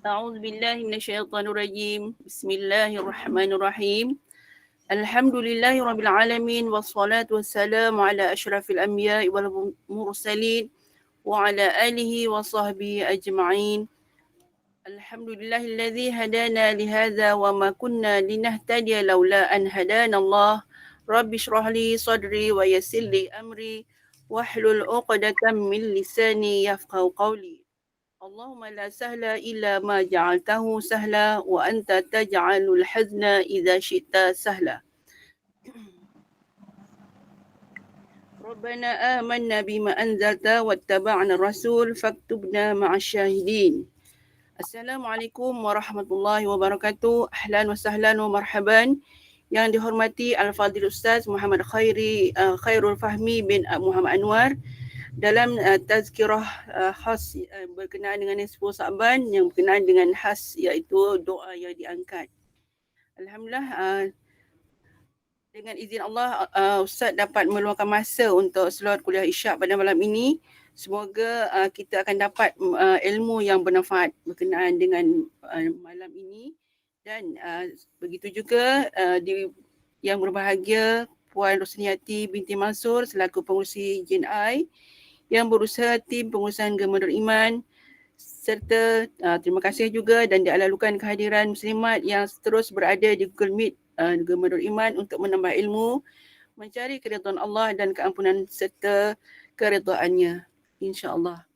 أعوذ بالله من الشيطان الرجيم. بسم الله الرحمن الرحيم. الحمد لله رب العالمين والصلاة والسلام على أشرف الأنبياء والمرسلين وعلى آله وصحبه أجمعين. الحمد لله الذي هدانا لهذا وما كنا لنهتدي لولا أن هدانا الله. رب اشرح لي صدري ويسر لي أمري واحلل عقدة من لساني يفقهوا قولي. اللهم لا سهل إلا ما جعلته سهلا وأنت تجعل الحزن إذا شئت سهلا. ربنا آمنا بما أنزلت واتبعنا الرسول فاكتبنا مع الشاهدين. Assalamualaikum warahmatullahi wabarakatuh. Ahlan wa sahlan wa marhaban. Yang dihormati Al-Fadhil Ustaz Muhammad Khairul Fahmi bin Muhammad Anwar dalam tazkirah khas berkenaan dengan 10 Sa'ban yang berkenaan dengan khas iaitu doa yang diangkat. Alhamdulillah, dengan izin Allah Ustaz dapat meluangkan masa untuk solat kuliah Isyak pada malam ini. Semoga kita akan dapat ilmu yang bermanfaat berkenaan dengan malam ini. Dan begitu juga yang berbahagia Puan Rosniati binti Mansur selaku pengurusi JNI yang berusaha tim pengurusan Gemah Nurul Iman, serta terima kasih juga dan dialalukan kehadiran muslimat yang terus berada di Google Meet Gemah Nurul Iman untuk menambah ilmu, mencari keridhaan Allah dan keampunan serta keridhaannya, insya-Allah.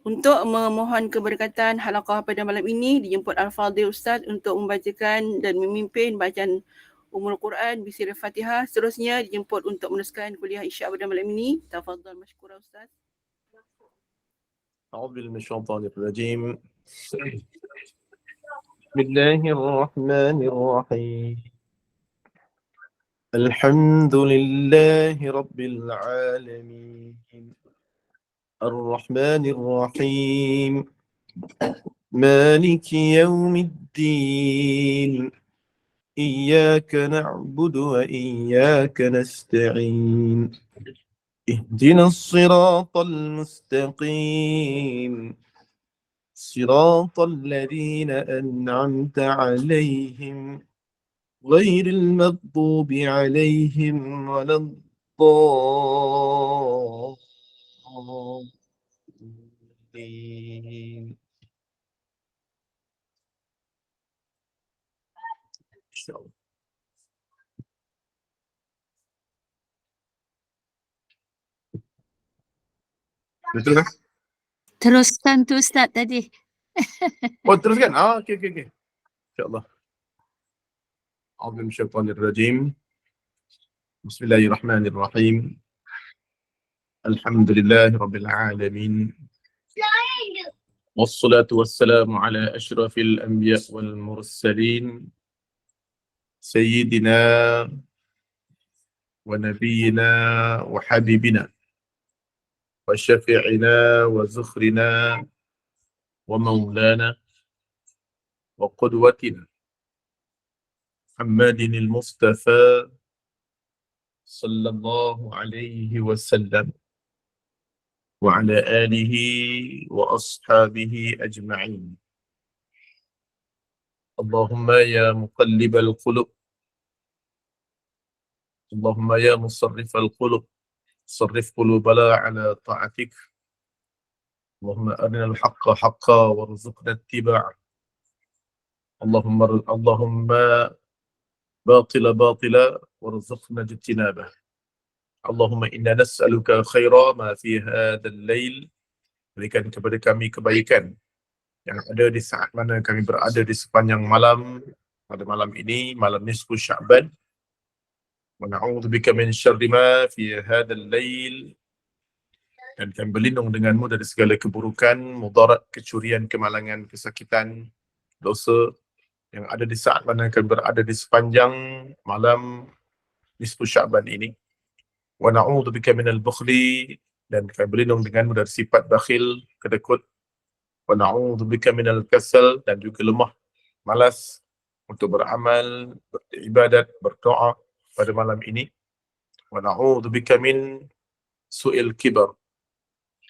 Untuk memohon keberkatan halaqah pada malam ini dijemput Al-Fadhil Ustaz untuk membacakan dan memimpin bacaan Ummul Quran bisir Fatihah. Seterusnya dijemput untuk meneruskan kuliah Isyak pada malam ini. Tafadhal masykurah Ustaz. أعوذ بالله من الشيطان الرجيم. بسم الله الرحمن الرحيم. الحمد لله رب العالمين الرحمن الرحيم مالك يوم الدين إياك نعبد وإياك نستعين اهدنا الصراط المستقيم صراط الذين أنعمت عليهم غير المغضوب عليهم ولا الضالين. Betul kan? Teruskan tu Ustaz tadi. Oh, teruskan? Okey. InsyaAllah. A'udzu minasyaitonir rajim. Bismillahirrahmanirrahim. Alhamdulillahirabbil alamin. Wassalatu wassalamu ala asyrafil anbiya wal mursalin. Sayyidina wa nabiyyina wa habibina wa syafi'ina wa zukhrina wa maulana wa qudwatina Muhammadin al-Mustafa sallallahu alaihi wasallam wa ala alihi wa ashabihi ajma'in. Allahumma ya muqallibal qulub, Allahumma ya musarrifal qulub, sarrif qulubana ala ta'atik. Allahumma arinal haqqa haqqa warzuqna ittiba'a. Allahumma batila batila warzuqna ijtinabah. Allahumma inna nas'aluka khaira ma fi hadzal lail. Berikan kepada kami kebaikan yang ada di saat mana kami berada di sepanjang malam, pada malam ini, malam nisfu Sya'ban. Wa na'udzubika min syarri ma fi hadzal lail. Dan kami berlindung denganmu dari segala keburukan, mudarat, kecurian, kemalangan, kesakitan, dosa yang ada di saat mana kami berada di sepanjang malam nisfu Sya'ban ini. Wa na'udzubika minal bukhli, dan kami berlindung denganmu dari sifat bakhil, kedekut. Wa na'udzubika minal kasal, dan juga lemah, malas untuk beramal, beribadat, berdoa pada malam ini. Wa na'udzubika min su'il kibar,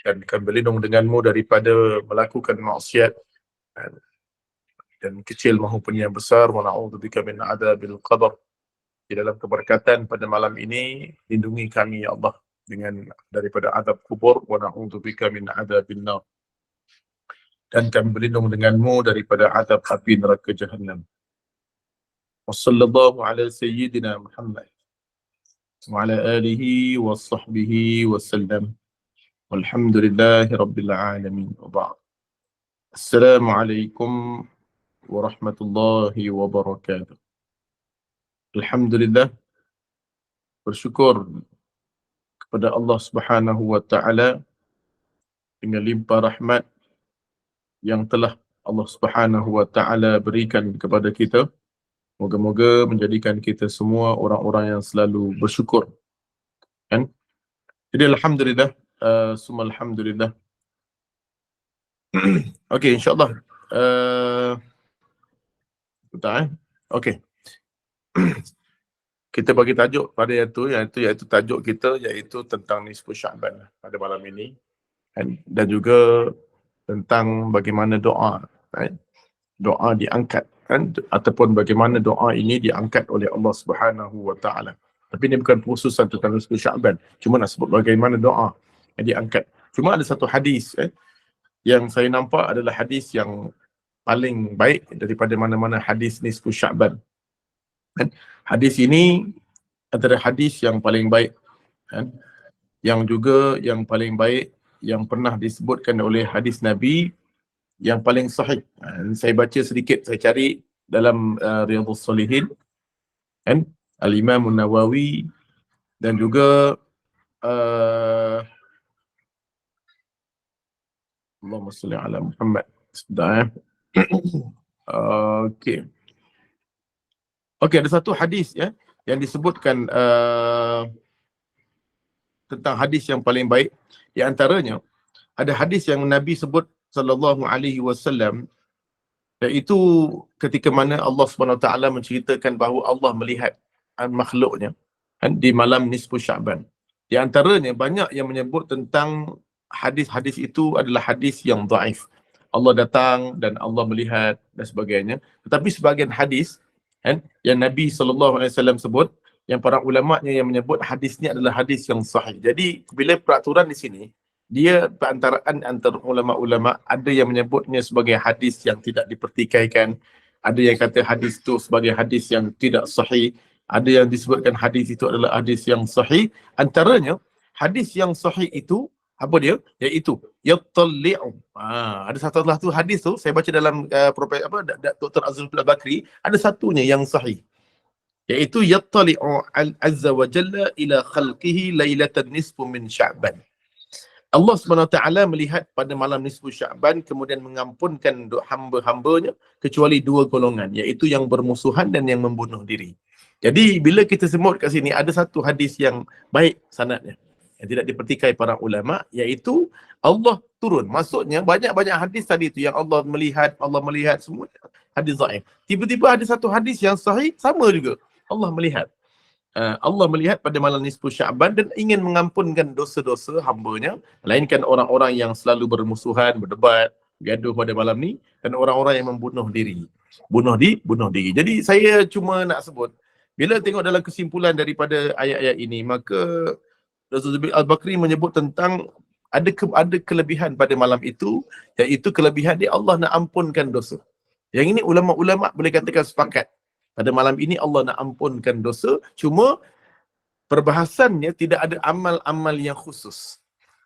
dan kami berlindung denganmu daripada melakukan maksiat dan kecil maupun yang besar. Wa na'udzubika min adzabil qabr. Di dalam keberkatan pada malam ini, lindungi kami ya Allah daripada azab kubur. Wa na'udzubika min adzabin nar. Dan kami berlindung denganmu daripada azab api neraka jahannam. Wa sallallahu ala sayyidina Muhammad wa ala alihi wa sahbihi wa sallam. Walhamdulillahi rabbil alamin. Wa ba'd. Assalamualaikum warahmatullahi wabarakatuh. Alhamdulillah, bersyukur kepada Allah Subhanahu wa taala dengan limpah rahmat yang telah Allah Subhanahu wa taala berikan kepada kita. Moga-moga menjadikan kita semua orang-orang yang selalu bersyukur. Kan? Jadi alhamdulillah, summa alhamdulillah. Okey, insya-Allah. Okey. Kita bagi tajuk pada iaitu tajuk kita iaitu tentang nisfu Sya'ban pada malam ini, dan juga tentang bagaimana doa, doa diangkat, ataupun bagaimana doa ini diangkat oleh Allah Subhanahu wa taala. Tapi ini bukan khususan tentang nisfu Sya'ban, cuma nak sebut bagaimana doa yang diangkat. Cuma ada satu hadis yang saya nampak adalah hadis yang paling baik daripada mana-mana hadis nisfu Sya'ban. Hadis ini antara hadis yang paling baik, yang juga yang paling baik yang pernah disebutkan oleh hadis Nabi yang paling sahih. Saya baca sedikit, saya cari dalam Riyadhus Shalihin, Al-Imam An-Nawawi, dan juga Allahumma salli ala Muhammad. Okey, ada satu hadis yang disebutkan tentang hadis yang paling baik. Di antaranya ada hadis yang Nabi sebut sallallahu alaihi wasallam, iaitu ketika mana Allah Subhanahu taala menceritakan bahawa Allah melihat makhluknya di malam nisfu Sya'ban. Di antaranya banyak yang menyebut tentang hadis-hadis itu adalah hadis yang dhaif. Allah datang dan Allah melihat dan sebagainya. Tetapi sebahagian hadis yang Nabi SAW sebut, yang para ulama'nya yang menyebut hadis ni adalah hadis yang sahih. Jadi bila peraturan di sini, dia perantaraan antara ulama'-ulama', ada yang menyebutnya sebagai hadis yang tidak dipertikaikan, ada yang kata hadis itu sebagai hadis yang tidak sahih, ada yang disebutkan hadis itu adalah hadis yang sahih. Antaranya hadis yang sahih itu apa dia? Iaitu yattali'u. Ada satu hadis tu saya baca dalam Dr. Azrul Bakri, ada satunya yang sahih, iaitu yattali'u azza wa jalla ila khalqihi lailatan nisfu min Sya'ban. Allah SWT melihat pada malam nisfu Sya'ban, kemudian mengampunkan hamba-hambanya kecuali dua golongan, iaitu yang bermusuhan dan yang membunuh diri. Jadi bila kita sebut kat sini ada satu hadis yang baik sanadnya, yang tidak dipertikai para ulama, iaitu Allah turun. Maksudnya banyak-banyak hadis tadi tu yang Allah melihat semua hadis dhaif. Tiba-tiba ada satu hadis yang sahih sama juga. Allah melihat pada malam nisfu Sya'ban dan ingin mengampunkan dosa-dosa hamba-Nya, melainkan orang-orang yang selalu bermusuhan, berdebat, gaduh pada malam ni, dan orang-orang yang membunuh diri. Bunuh diri. Jadi saya cuma nak sebut, bila tengok dalam kesimpulan daripada ayat-ayat ini, maka Rasulullah Al-Bakri menyebut tentang ada kelebihan pada malam itu, iaitu kelebihan dia Allah nak ampunkan dosa. Yang ini ulama-ulama boleh katakan sepakat. Pada malam ini Allah nak ampunkan dosa, cuma perbahasannya tidak ada amal-amal yang khusus.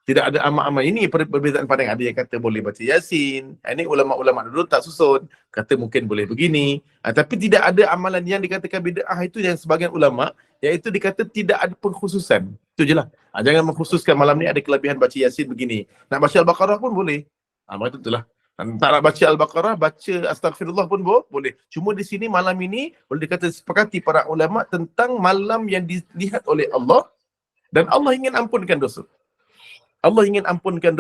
Tidak ada amal-amal. Ini perbezaan pandangan. Ada yang kata boleh baca Yasin. Ini ulama-ulama dulu tak susun. Kata mungkin boleh begini. Tapi tidak ada amalan yang dikatakan bid'ah itu yang sebagian ulama, iaitu dikata tidak ada pengkhususan. Itu je lah. Jangan mengkhususkan malam ni ada kelebihan baca Yasin begini. Nak baca Al-Baqarah pun boleh. Macam itulah. Tak nak baca Al-Baqarah, baca Astaghfirullah pun boleh. Cuma di sini malam ini boleh dikata sepakati para ulama tentang malam yang dilihat oleh Allah, dan Allah ingin ampunkan dosa. Allah ingin ampunkan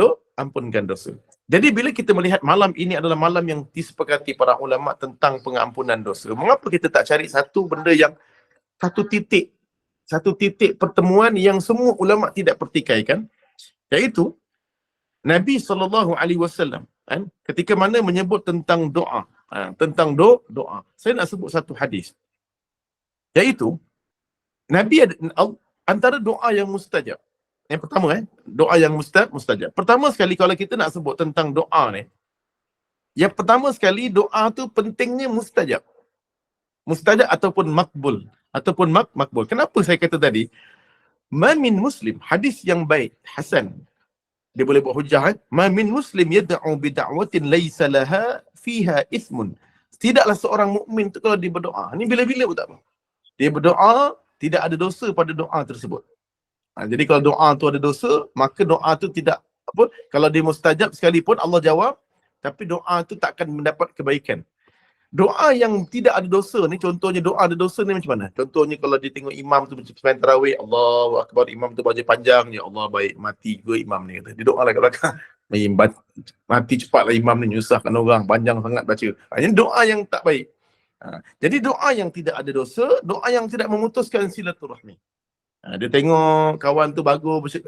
dosa. Jadi bila kita melihat malam ini adalah malam yang disepakati para ulama tentang pengampunan dosa, mengapa kita tak cari satu benda yang satu titik pertemuan yang semua ulama tidak pertikaikan, iaitu Nabi SAW kan, ketika mana menyebut tentang doa, tentang doa, saya nak sebut satu hadis, iaitu Nabi ada antara doa yang mustajab. Yang pertama doa yang mustajab. Pertama sekali kalau kita nak sebut tentang doa ni, yang pertama sekali doa tu pentingnya mustajab. Mustajab ataupun makbul, ataupun makbul. Kenapa saya kata tadi ma min muslim, hadis yang baik, hasan, dia boleh buat hujah, ma min muslim yad'u bi da'watin laysa laha fiha ismun. Tidaklah seorang mukmin tu kalau dia berdoa, ni bila-bila pun tak apa, dia berdoa tidak ada dosa pada doa tersebut. Jadi kalau doa tu ada dosa, maka doa tu tidak apa, kalau dia mustajab sekalipun Allah jawab, tapi doa tu takkan mendapat kebaikan. Doa yang tidak ada dosa ni, contohnya doa ada dosa ni macam mana? Contohnya kalau dia tengok imam tu sembahyang tarawih, Allahu akbar, imam tu baca panjang, ya Allah baik mati ke imam ni, kata. Dia doa lah kat belakang, mati cepatlah imam ni, nyusahkan orang, panjang sangat baca. Ini doa yang tak baik. Jadi doa yang tidak ada dosa, doa yang tidak memutuskan silaturahmi. Dia tengok kawan tu bagus,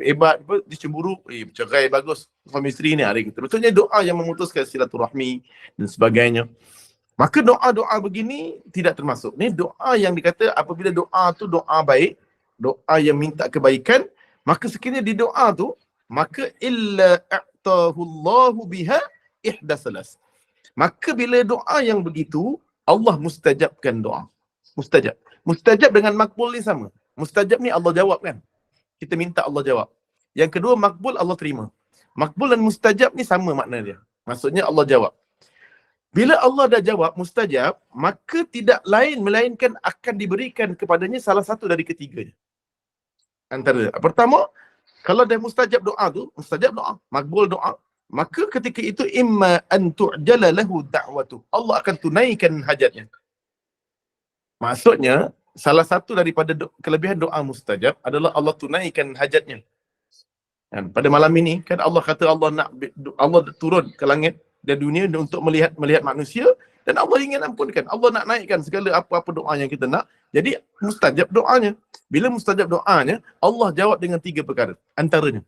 hebat, dia cemburu, bercerai bagus, suami isteri ni, hari kita. Betulnya doa yang memutuskan silaturahmi dan sebagainya. Maka doa-doa begini tidak termasuk. Ni doa yang dikata apabila doa tu doa baik, doa yang minta kebaikan, maka sekiranya di doa tu, maka illa a'tahu Allahu biha ihdasalas. Maka bila doa yang begitu, Allah mustajabkan doa. Mustajab. Mustajab dengan makbul ni sama. Mustajab ni Allah jawab kan. Kita minta Allah jawab. Yang kedua makbul Allah terima. Makbul dan mustajab ni sama makna dia. Maksudnya Allah jawab. Bila Allah dah jawab mustajab, maka tidak lain melainkan akan diberikan kepadanya salah satu dari ketiganya. Antara pertama, kalau dah mustajab doa tu, mustajab doa, makbul doa, maka ketika itu imma an tu'jala lahu da'watu. Allah akan tunaikan hajatnya. Maksudnya, salah satu daripada kelebihan doa mustajab adalah Allah tunaikan hajatnya. Dan pada malam ini kan Allah kata Allah turun ke langit dan dunia untuk melihat manusia, dan Allah ingin ampunkan. Allah nak naikkan segala apa-apa doa yang kita nak. Jadi mustajab doanya. Bila mustajab doanya, Allah jawab dengan 3 perkara. Antaranya,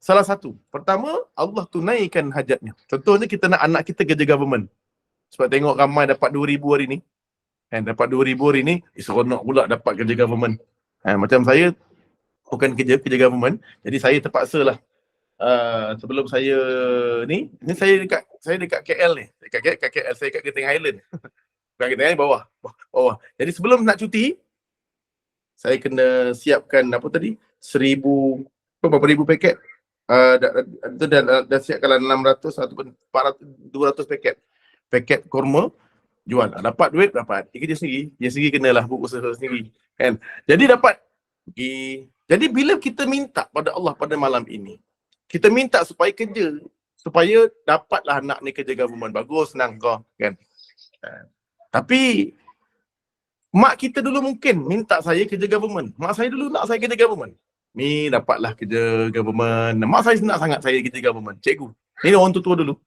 salah satu, pertama, Allah tunaikan hajatnya. Contohnya kita nak anak kita kerja government. Sebab tengok ramai dapat 2,000 hari ni. Dapat 2,000 hari ni, seronok pula dapat kerja government. Macam saya, bukan kerja government. Jadi saya terpaksa lah. Sebelum saya ni saya dekat KL ni. Dekat KL, saya kat Genting Highland. Bukan Genting Highland, bawah. Jadi sebelum nak cuti, saya kena siapkan apa tadi? 1,000, berapa ribu paket? Dah siapkan 600 ataupun 400, 200 paket. Paket kurma, jual. Dapat duit, dapat. Dia kerja sendiri. Dia sendiri kenalah buku usaha sendiri. Kan? Jadi dapat. Jadi bila kita minta pada Allah pada malam ini, kita minta supaya kerja, supaya dapatlah anak ni kerja government. Bagus, senang kau. Kan? Tapi, mak kita dulu mungkin minta saya kerja government. Mak saya dulu nak saya kerja government. Ni dapatlah kerja government. Mak saya nak sangat saya kerja government. Cikgu. Ni orang tua-tua dulu.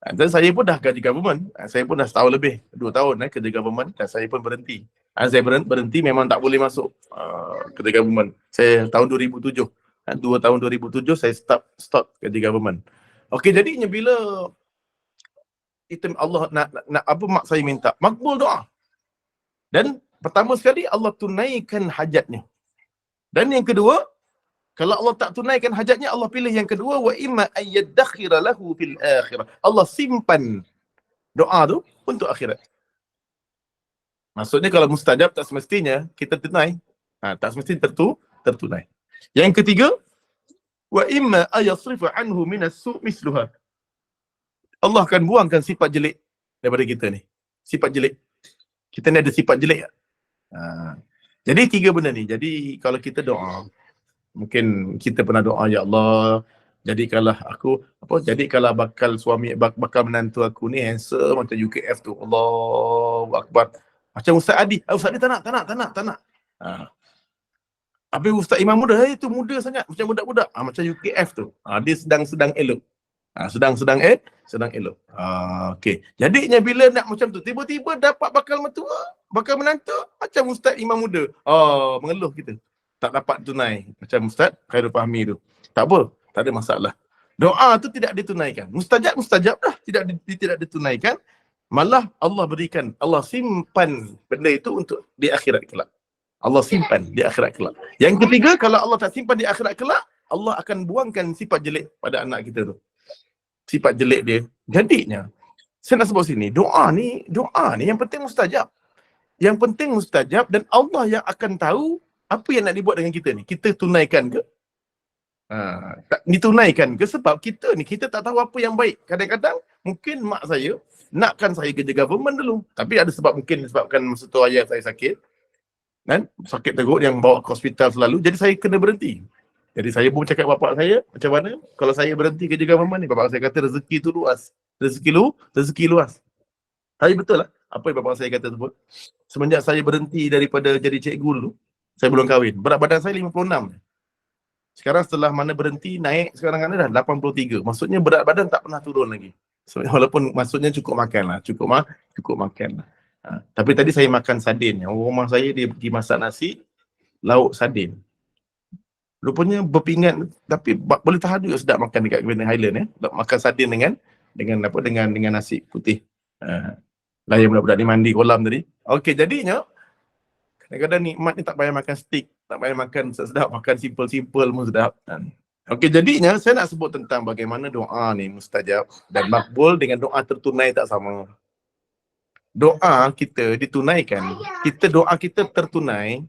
Dan saya pun dah kerja government. Saya pun dah setahun lebih. 2 tahun kerja government. Dan saya pun berhenti. Saya berhenti memang tak boleh masuk kerja government. Saya tahun 2007. 2 tahun 2007 saya stop kerja government. Okey, jadinya bila Allah nak apa mak saya minta, makbul doa. Dan pertama sekali Allah tunaikan hajatnya. Dan yang kedua, kalau Allah tak tunaikan hajatnya, Allah pilih yang kedua, wa imma ayyadakhira lahu fil akhirah. Allah simpan doa tu untuk akhirat. Maksudnya kalau mustajab tak semestinya kita tunai. Tak semestinya tertunai. Yang ketiga, wa imma ayasrifa anhu minas su' misluha. Allah akan buangkan sifat jelek daripada kita ni. Sifat jelek. Kita ni ada sifat jelek. Jadi 3 benda ni. Jadi kalau kita doa, mungkin kita pernah doa, ya Allah, jadikanlah bakal suami, bakal menantu aku ni handsome macam UKF tu. Allahu Akbar. Macam Ustaz Adi. Ustaz Adi tak nak. Habis Ustaz Imam muda, itu muda sangat, macam budak-budak. Macam UKF tu. Dia sedang elok. Sedang elok. Okey. Jadinya bila nak macam tu, tiba-tiba dapat bakal mertua, bakal menantu, macam Ustaz Imam muda. Mengeluh kita. Tak dapat tunai. Macam Ustaz Khairul Fahmi tu. Tak apa, tak ada masalah. Doa tu tidak ditunaikan. Mustajab dah tidak ditunaikan. Malah Allah berikan, Allah simpan benda itu untuk di akhirat kelak. Allah simpan di akhirat kelak. Yang ketiga, kalau Allah tak simpan di akhirat kelak, Allah akan buangkan sifat jelek pada anak kita tu. Sifat jelek dia. Jadinya, saya nak sebut sini, doa ni yang penting mustajab. Yang penting mustajab dan Allah yang akan tahu apa yang nak dibuat dengan kita ni. Kita tunaikan ke? Tak ditunaikan ke? Sebab kita tak tahu apa yang baik. Kadang-kadang mungkin mak saya nakkan saya kerja government dulu. Tapi ada sebab, mungkin disebabkan masa tu ayah saya sakit. Kan? Sakit teruk yang bawa ke hospital selalu. Jadi saya kena berhenti. Jadi saya pun cakap bapak saya, macam mana kalau saya berhenti kerja government ni? Bapak saya kata rezeki tu luas. Rezeki luas. Saya betul lah apa yang bapak saya kata tersebut. Semenjak saya berhenti daripada jadi cikgu dulu, saya belum kahwin. Berat badan saya 56. Sekarang setelah mana berhenti, naik sekarang kan dah 83. Maksudnya berat badan tak pernah turun lagi. So, walaupun maksudnya cukup makan lah. Cukup makan lah. Tapi tadi saya makan sardin. Orang rumah saya dia pergi masak nasi, lauk sardin. Rupanya berpingat, tapi boleh tahan juga sedap makan dekat Cabinet Highland ya. Makan sardin dengan nasi putih. Layan budak-budak ni mandi kolam tadi. Okey, jadinya kadang-kadang nikmat ni tak payah makan steak, tak payah makan sedap, makan simple-simple pun sedap. Okey, jadinya saya nak sebut tentang bagaimana doa ni mustajab dan makbul dengan doa tertunai tak sama. Doa kita ditunaikan, doa kita tertunai,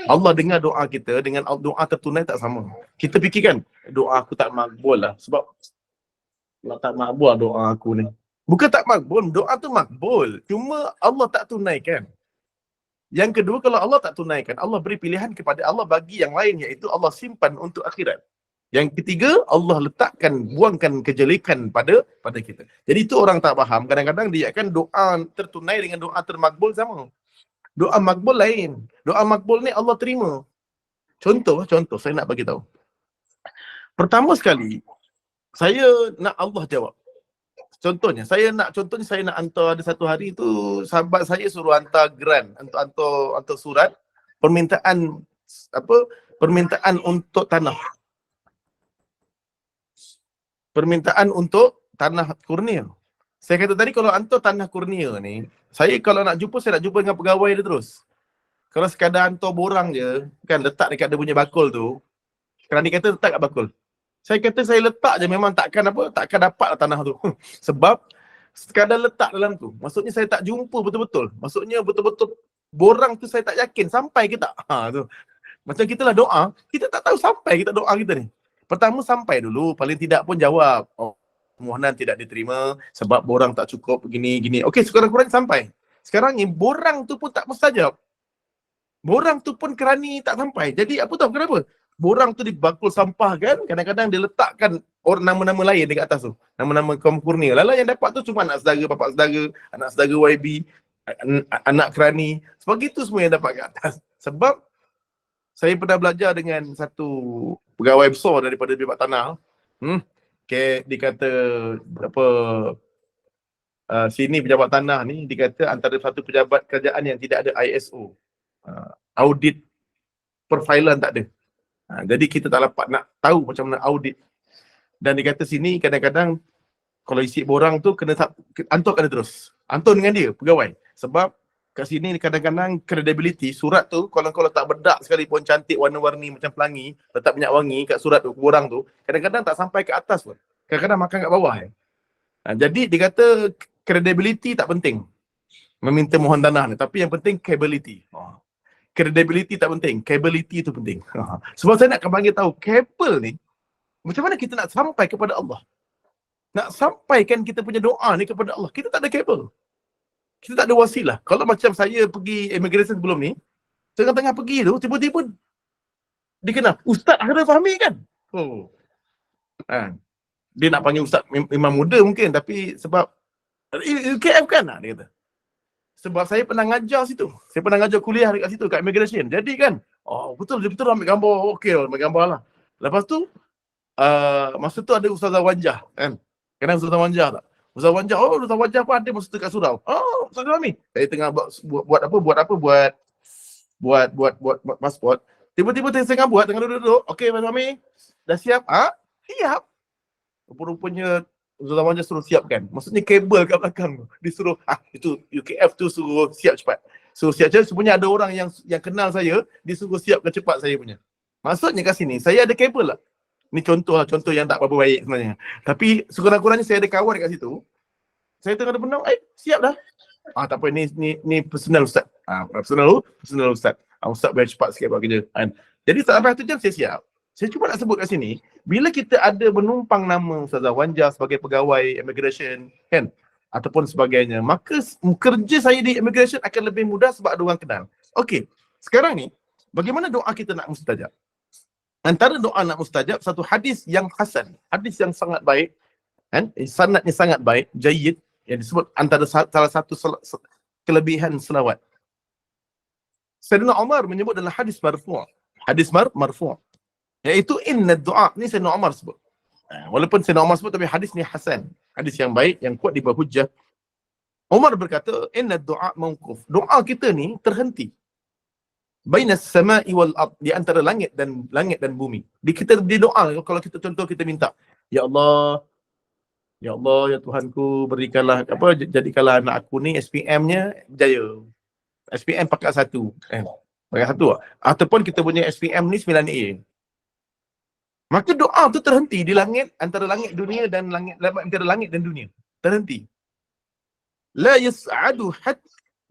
Allah dengar doa kita dengan doa tertunai tak sama. Kita fikirkan, doa aku tak makbul lah sebab tak makbul doa aku ni. Bukan tak makbul, doa tu makbul. Cuma Allah tak tunaikan. Yang kedua, kalau Allah tak tunaikan, Allah beri pilihan kepada Allah bagi yang lain, iaitu Allah simpan untuk akhirat. Yang ketiga, Allah buangkan kejelekan pada kita. Jadi itu orang tak faham. Kadang-kadang dia akan doa tertunai dengan doa termakbul sama. Doa makbul lain. Doa makbul ni Allah terima. Contoh saya nak bagi tahu. Pertama sekali, saya nak Allah jawab. Contohnya saya nak hantar, ada satu hari tu sahabat saya suruh hantar grant, hantar surat permintaan untuk tanah. Permintaan untuk tanah kurnia. Saya kata tadi kalau hantar tanah kurnia ni, saya kalau nak jumpa, saya nak jumpa dengan pegawai dia terus. Kalau sekadar hantar borang je, kan letak dekat dia punya bakul tu, kerana dia kata letak kat bakul. Saya kata saya letak je memang takkan dapat lah tanah tu. Sebab sekadar letak dalam tu. Maksudnya saya tak jumpa betul-betul. Maksudnya betul-betul borang tu saya tak yakin sampai ke tak. Tu. Macam kita lah doa, kita tak tahu sampai kita doa kita ni. Pertama sampai dulu, paling tidak pun jawab. Oh, permohonan tidak diterima sebab borang tak cukup gini. Okey, sekurang-kurangnya sampai. Sekarang ni borang tu pun tak mustajab. Borang tu pun kerani tak sampai. Jadi apa tahu kenapa? Borang tu dibakul sampah kan, kadang-kadang dia letakkan orang nama-nama lain dekat atas tu. Nama-nama kaum kurnia. Lala yang dapat tu cuma anak saudara, bapak saudara, anak saudara YB, anak kerani. Sebab itu semua yang dapat kat atas. Sebab saya pernah belajar dengan satu pegawai besar daripada Pejabat Tanah. Dia kata sini Pejabat Tanah ni dikata antara satu pejabat kerajaan yang tidak ada ISO. Audit perfilan tak ada. Jadi kita tak dapat nak tahu macam mana audit. Dan dia kata sini kadang-kadang kalau isi borang tu kena terus. Antur dengan dia, pegawai. Sebab kat sini kadang-kadang credibility surat tu kalau tak bedak sekali pun cantik warna-warni macam pelangi, letak minyak wangi kat surat tu, borang tu, kadang-kadang tak sampai ke atas pun. Kadang-kadang makan kat bawah. Jadi dia kata credibility tak penting. Meminta mohon tanah ni, tapi yang penting capability. Credibility tak penting, capability tu penting. Sebab saya nak bagi tahu, capable ni, macam mana kita nak sampai kepada Allah? Nak sampaikan kita punya doa ni kepada Allah, kita tak ada capable. Kita tak ada wasilah. Kalau macam saya pergi immigration sebelum ni, tengah-tengah pergi tu, tiba-tiba dikenal, Ustaz Akhdar Fahmi kan? Dia nak panggil Ustaz Imam Muda mungkin, tapi sebab UKF kan? Dia kata. Sebab saya pernah ngajar situ. Saya pernah ngajar kuliah dekat situ, kat immigration. Jadi kan, betul ambil gambar. Okey, ambil gambar lah. Lepas tu, masa tu ada Ustazah Wanjah kan. Kenal Ustazah Wanjah tak? Ustazah Wanjah, Ustazah Wanjah pun ada masa tu kat surau. Ustazah Fahmi. Saya tengah buat pasport. Tiba-tiba saya tengah buat, tengah duduk. Okey, Ustazah Fahmi. Dah siap? Siap. Rupa-rupanya Ustazah Wanja suruh siapkan. Maksudnya kabel kat belakang tu. Disuruh, itu UKF tu suruh siap cepat. Suruh siap cepat, sebenarnya ada orang yang kenal saya, disuruh siapkan cepat saya punya. Maksudnya kat sini, saya ada kabel lah. Ni contoh yang tak berapa baik sebenarnya. Tapi sekurang-kurangnya saya ada kawan kat situ. Saya tengah ada benang, siap dah. Tak apa, ni personal Ustaz. Personal Ustaz. Ustaz boleh cepat sikit buat kerja. Jadi sampai 1 jam saya siap. Saya cuba nak sebut kat sini, bila kita ada menumpang nama Ustazah Wanja sebagai pegawai immigration, kan? Ataupun sebagainya, maka kerja saya di immigration akan lebih mudah sebab ada orang kenal. Okey, sekarang ni, bagaimana doa kita nak mustajab? Antara doa nak mustajab, satu hadis yang hasan, hadis yang sangat baik, kan? Sanadnya sangat baik, jayyid, yang disebut antara salah satu kelebihan selawat. Sayyidina Umar menyebut dalam hadis marfu'. Hadis marfu'. Iaitu inna doa. Ni Sayyidina Umar sebut. Walaupun Sayyidina Umar sebut, tapi hadis ni hasan. Hadis yang baik, yang kuat di bawah hujjah. Umar berkata, inna doa mawquf. Doa kita ni terhenti. Bainas sama'i wal ard. Di antara langit dan bumi. Kita di doa, kalau kita contoh kita minta, Ya Allah, Ya Tuhanku, berikanlah, jadikanlah anak aku ni SPM-nya jaya. SPM pakat 1. Pakat 1 ataupun kita punya SPM ni 9A. Maka doa tu terhenti di langit, antara langit dunia dan antara langit dan dunia. Terhenti. La yas'adu had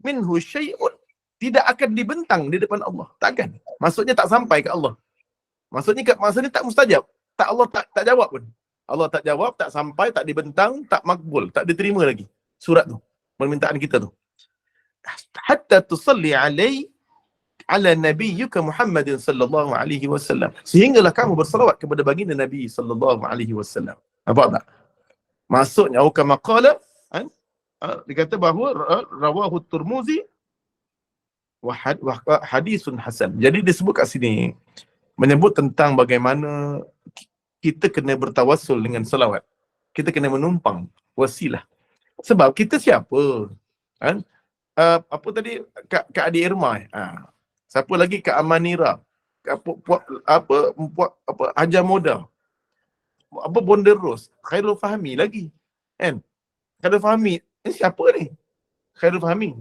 minhu syai'un. Tidak akan dibentang di depan Allah. Takkan. Maksudnya tak sampai ke Allah. Maksudnya tak mustajab. Allah tak jawab pun. Allah tak jawab, tak sampai, tak dibentang, tak makbul, tak diterima lagi surat tu, permintaan kita tu. Hatta tusalli ala nabiyyika Muhammadin sallallahu alaihi wasallam. Sehinggalah kamu bersalawat kepada baginda Nabi sallallahu alaihi wasallam. Nampak tak? Maksudnya kama qala, dikata bahawa rawahu Tirmizi wa hadisun hasan. Jadi disebut kat sini menyebut tentang bagaimana kita kena bertawassul dengan salawat. Kita kena menumpang wasilah. Sebab kita siapa? Apa tadi? Kak Adi Irma. Siapa lagi? Kak Amanira. Hajar Moda. Bonda Ros. Khairul Fahmi lagi. Kan? Khairul Fahmi. Siapa ni? Khairul Fahmi.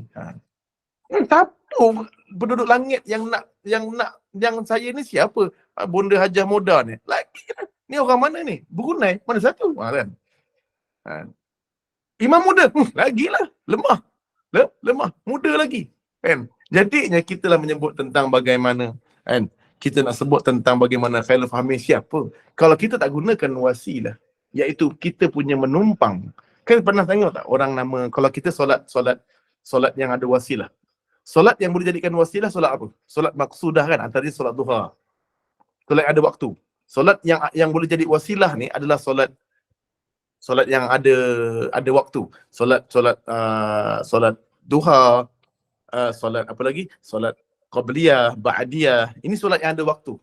Satu penduduk langit yang saya ni siapa? Bonda Hajar Moda ni. Lagi kan? Ni orang mana ni? Brunei. Mana satu? Kan? Imam muda. Lagilah. Lemah. Lemah. Muda lagi. Kan? Jadinya kita lah menyebut tentang bagaimana, kan? Kita nak sebut tentang bagaimana Khairul Fahmi siapa. Kalau kita tak gunakan wasilah, iaitu kita punya menumpang. Kan pernah tengok tak orang nama, kalau kita solat yang ada wasilah. Solat yang boleh jadikan wasilah, solat apa? Solat maksudah kan, antaranya solat duha. Solat yang ada waktu. Solat yang boleh jadi wasilah ni adalah solat yang ada waktu. Solat duha, solat apa lagi? Solat qabliyah, ba'diyah. Ini solat yang ada waktu.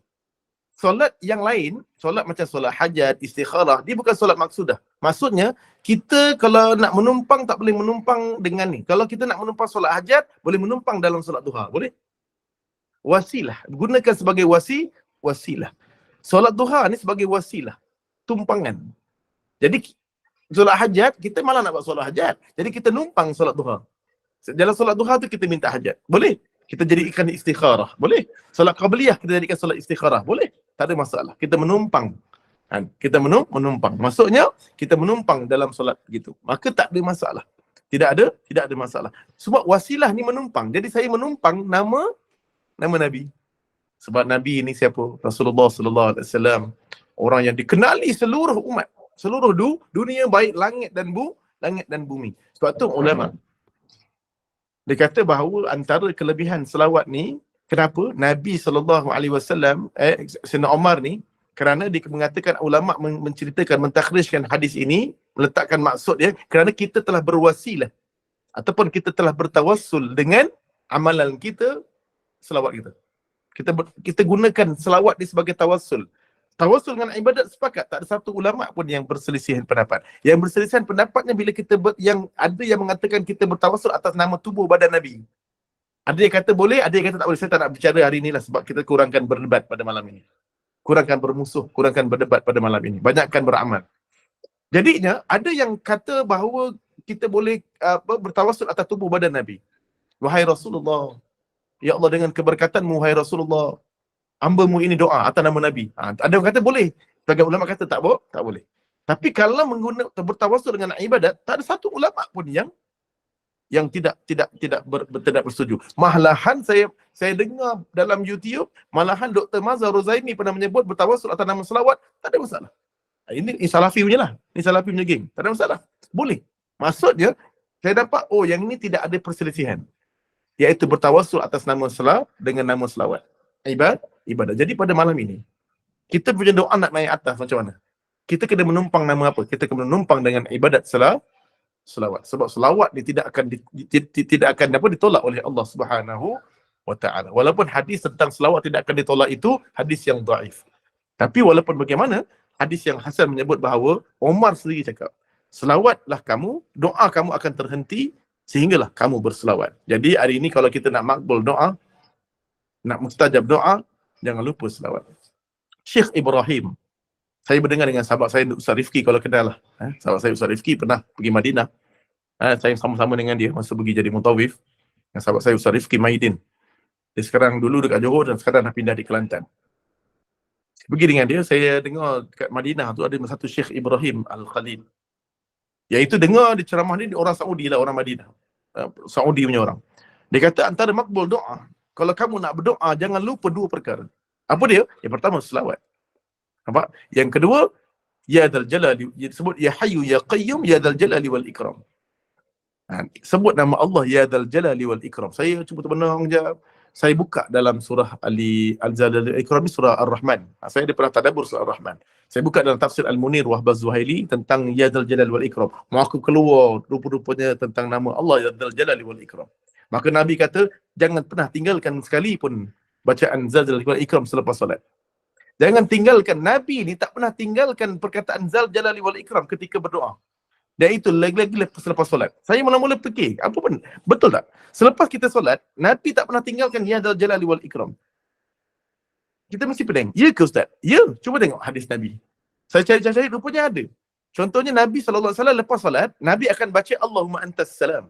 Solat yang lain, solat macam solat hajat, istikharah, dia bukan solat maksudah. Maksudnya, kita kalau nak menumpang tak boleh menumpang dengan ni. Kalau kita nak menumpang solat hajat, boleh menumpang dalam solat duha. Boleh? Wasilah. Gunakan sebagai wasilah. Solat duha ni sebagai wasilah. Tumpangan. Jadi, solat hajat, kita malah nak buat solat hajat. Jadi, kita numpang solat duha. Dalam solat duha tu kita minta hajat. Boleh? Kita jadikan istikharah. Boleh? Solat qabliyah kita jadikan solat istikharah. Boleh? Tak ada masalah. Kita menumpang. Kita menumpang. Maksudnya, kita menumpang dalam solat begitu. Maka tak ada masalah. Tidak ada masalah. Sebab wasilah ni menumpang. Jadi saya menumpang nama Nabi. Sebab Nabi ni siapa? Rasulullah sallallahu alaihi wasallam. Orang yang dikenali seluruh umat. Seluruh dunia, baik langit dan bumi. Sebab tu ulama dia kata bahawa antara kelebihan selawat ni, kenapa Nabi sallallahu alaihi wasallam, Sayyidina Umar ni, kerana dia mengatakan, ulama menceritakan, mentakhrijkan hadis ini, meletakkan maksud dia, kerana kita telah berwasilah ataupun kita telah bertawassul dengan amalan kita, selawat kita. Kita gunakan selawat ni sebagai tawassul. Tawassul dengan ibadat sepakat, tak ada satu ulama pun yang berselisihan pendapat. Yang berselisihan pendapatnya bila kita yang ada yang mengatakan kita bertawassul atas nama tubuh badan Nabi. Ada yang kata boleh, ada yang kata tak boleh. Saya tak nak bicara hari inilah sebab kita kurangkan berdebat pada malam ini. Kurangkan bermusuh, kurangkan berdebat pada malam ini. Banyakkan beramal. Jadinya ada yang kata bahawa kita boleh bertawassul atas tubuh badan Nabi. Wahai Rasulullah, ya Allah dengan keberkatanmu wahai Rasulullah, hamba-Mu ini doa atas nama Nabi. Ada yang kata boleh. Sebagai ulama kata tak boleh. Tapi kalau bertawassul dengan ibadat, tak ada satu ulama pun yang tidak bersetuju. Malahan saya dengar dalam YouTube, malahan Dr. Mazhar Rozaini pernah menyebut bertawassul atas nama selawat, tak ada masalah. Ini Salafi punya lah. Ini Salafi punya geng. Tak ada masalah. Boleh. Maksudnya, saya dapat, yang ini tidak ada perselisihan. Iaitu bertawassul atas nama selawat dengan nama selawat. Ibadah. Jadi pada malam ini, kita punya doa nak naik atas macam mana? Kita kena menumpang nama apa? Kita kena menumpang dengan ibadat selawat. Sebab selawat dia tidak akan ditolak oleh Allah Subhanahu wa taala. Walaupun hadis tentang selawat tidak akan ditolak itu hadis yang dhaif. Tapi walaupun bagaimana, hadis yang hasan menyebut bahawa Umar sendiri cakap, selawatlah kamu, doa kamu akan terhenti sehinggalah kamu berselawat. Jadi hari ini kalau kita nak makbul doa, nak mustajab doa, jangan lupa selawat. Syekh Ibrahim, saya berdengar dengan sahabat saya Ustaz Rifki, kalau kenal lah. Sahabat saya Ustaz Rifki pernah pergi Madinah. Saya sama-sama dengan dia masa pergi jadi mutawif. Dengan sahabat saya Ustaz Rifki Maidin. Dia sekarang dulu dekat Johor dan sekarang dah pindah di Kelantan. Pergi dengan dia, saya dengar dekat Madinah tu ada satu Syekh Ibrahim Al-Khalil. Iaitu dengar di ceramah ni orang Saudi lah, orang Madinah. Saudi punya orang. Dia kata antara makbul doa, kalau kamu nak berdoa, jangan lupa dua perkara. Apa dia? Yang pertama, selawat. Nampak? Yang kedua, Ya Dzal Jalali, disebut Ya Hayyu Ya Qayyum Ya Dzal Jalali wal Ikram. Sebut nama Allah Ya Dzal Jalali wal Ikram. Saya cuba terbenang sekejap. Saya buka dalam surah Al-Jalali Al-Ikram, surah Ar-Rahman. Saya ada pernah tadabbur surah Ar-Rahman. Saya buka dalam tafsir Al-Munir Wahbaz Zuhaili tentang Ya Dzal Jalali wal Ikram. Maka keluar rupa-rupanya tentang nama Allah Ya Dzal Jalali wal Ikram. Maka Nabi kata, jangan pernah tinggalkan sekali pun bacaan Dzal Jalali wal Ikram selepas solat. Jangan tinggalkan. Nabi ni tak pernah tinggalkan perkataan Dzal Jalali wal Ikram ketika berdoa. Dan itu lagi-lagi selepas solat. Saya mula-mula fikir, apa pun, betul tak? Selepas kita solat, Nabi tak pernah tinggalkan Ya Dzal Jalali wal Ikram. Kita mesti pening. Ya ke Ustaz? Ya, cuba tengok hadis Nabi. Saya cari-cari, rupanya ada. Contohnya Nabi SAW lepas solat, Nabi akan baca Allahumma antas salam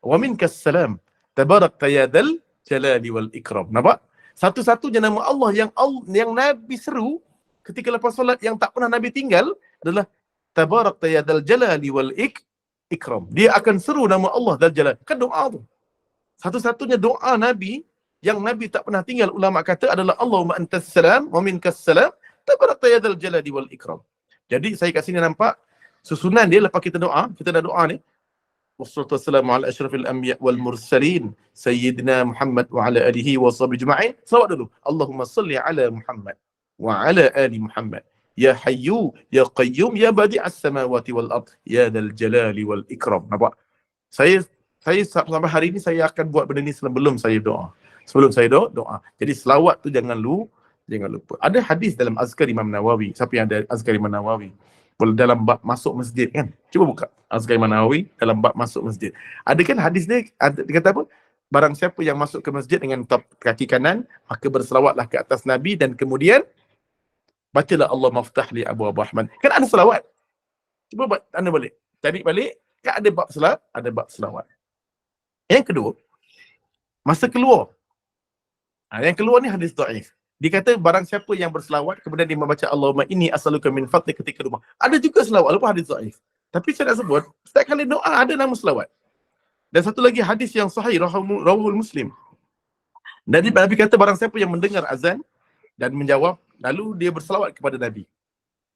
wa minkas salam tabarakta ya dzal jalali wal ikram. Nampak? Satu-satunya nama Allah yang Nabi seru ketika lepas solat yang tak pernah Nabi tinggal adalah tabarakta ya dzal jalali wal ikram. Dia akan seru nama Allah dzal jalal. Kan doa tu. Satu-satunya doa Nabi yang Nabi tak pernah tinggal, ulama kata adalah Allahumma antas salam wa minkas salam tabarakta ya dzal jalali wal ikram. Jadi saya kat sini nampak susunan dia lepas kita dah doa ni. Wassalatu wassalamu ala asyrafil anbiya wal mursalin sayyidina Muhammad wa ala alihi wa sahbihi ajma'in. Selawat dulu. Allahumma salli ala Muhammad wa ala ali Muhammad. Ya Hayyu Ya Qayyum Ya Badi'as samawati wal ard Ya Dzal Jalali wal Ikram. Nampak? Saya sampai hari ini saya akan buat benda ni sebelum saya doa. Sebelum saya doa. Jadi selawat tu jangan lupa. Ada hadis dalam Azkar Imam Nawawi. Siapa yang ada Azkar Imam Nawawi? Dalam bab masuk masjid kan? Cuba buka Azkar Imam Nawawi dalam bab masuk masjid. Ada kan hadis dia, dia kata apa? Barang siapa yang masuk ke masjid dengan kaki kanan, maka berselawatlah ke atas Nabi dan kemudian bacalah Allah maftah li Abu Rahman. Kan ada selawat. Cuba anda balik. Cari balik. Kan ada bab selawat, ada bab selawat. Yang kedua, masa keluar. Yang keluar ni hadis dhaif. Dia kata barang siapa yang berselawat kemudian dia membaca Allahumma inni as'aluka min fadli ketika rumah. Ada juga selawat walaupun hadis dhaif. Tapi saya nak sebut, setiap kali doa ada nama selawat. Dan satu lagi hadis yang sahih rawahul Muslim. Nabi kata barang siapa yang mendengar azan dan menjawab, lalu dia berselawat kepada Nabi.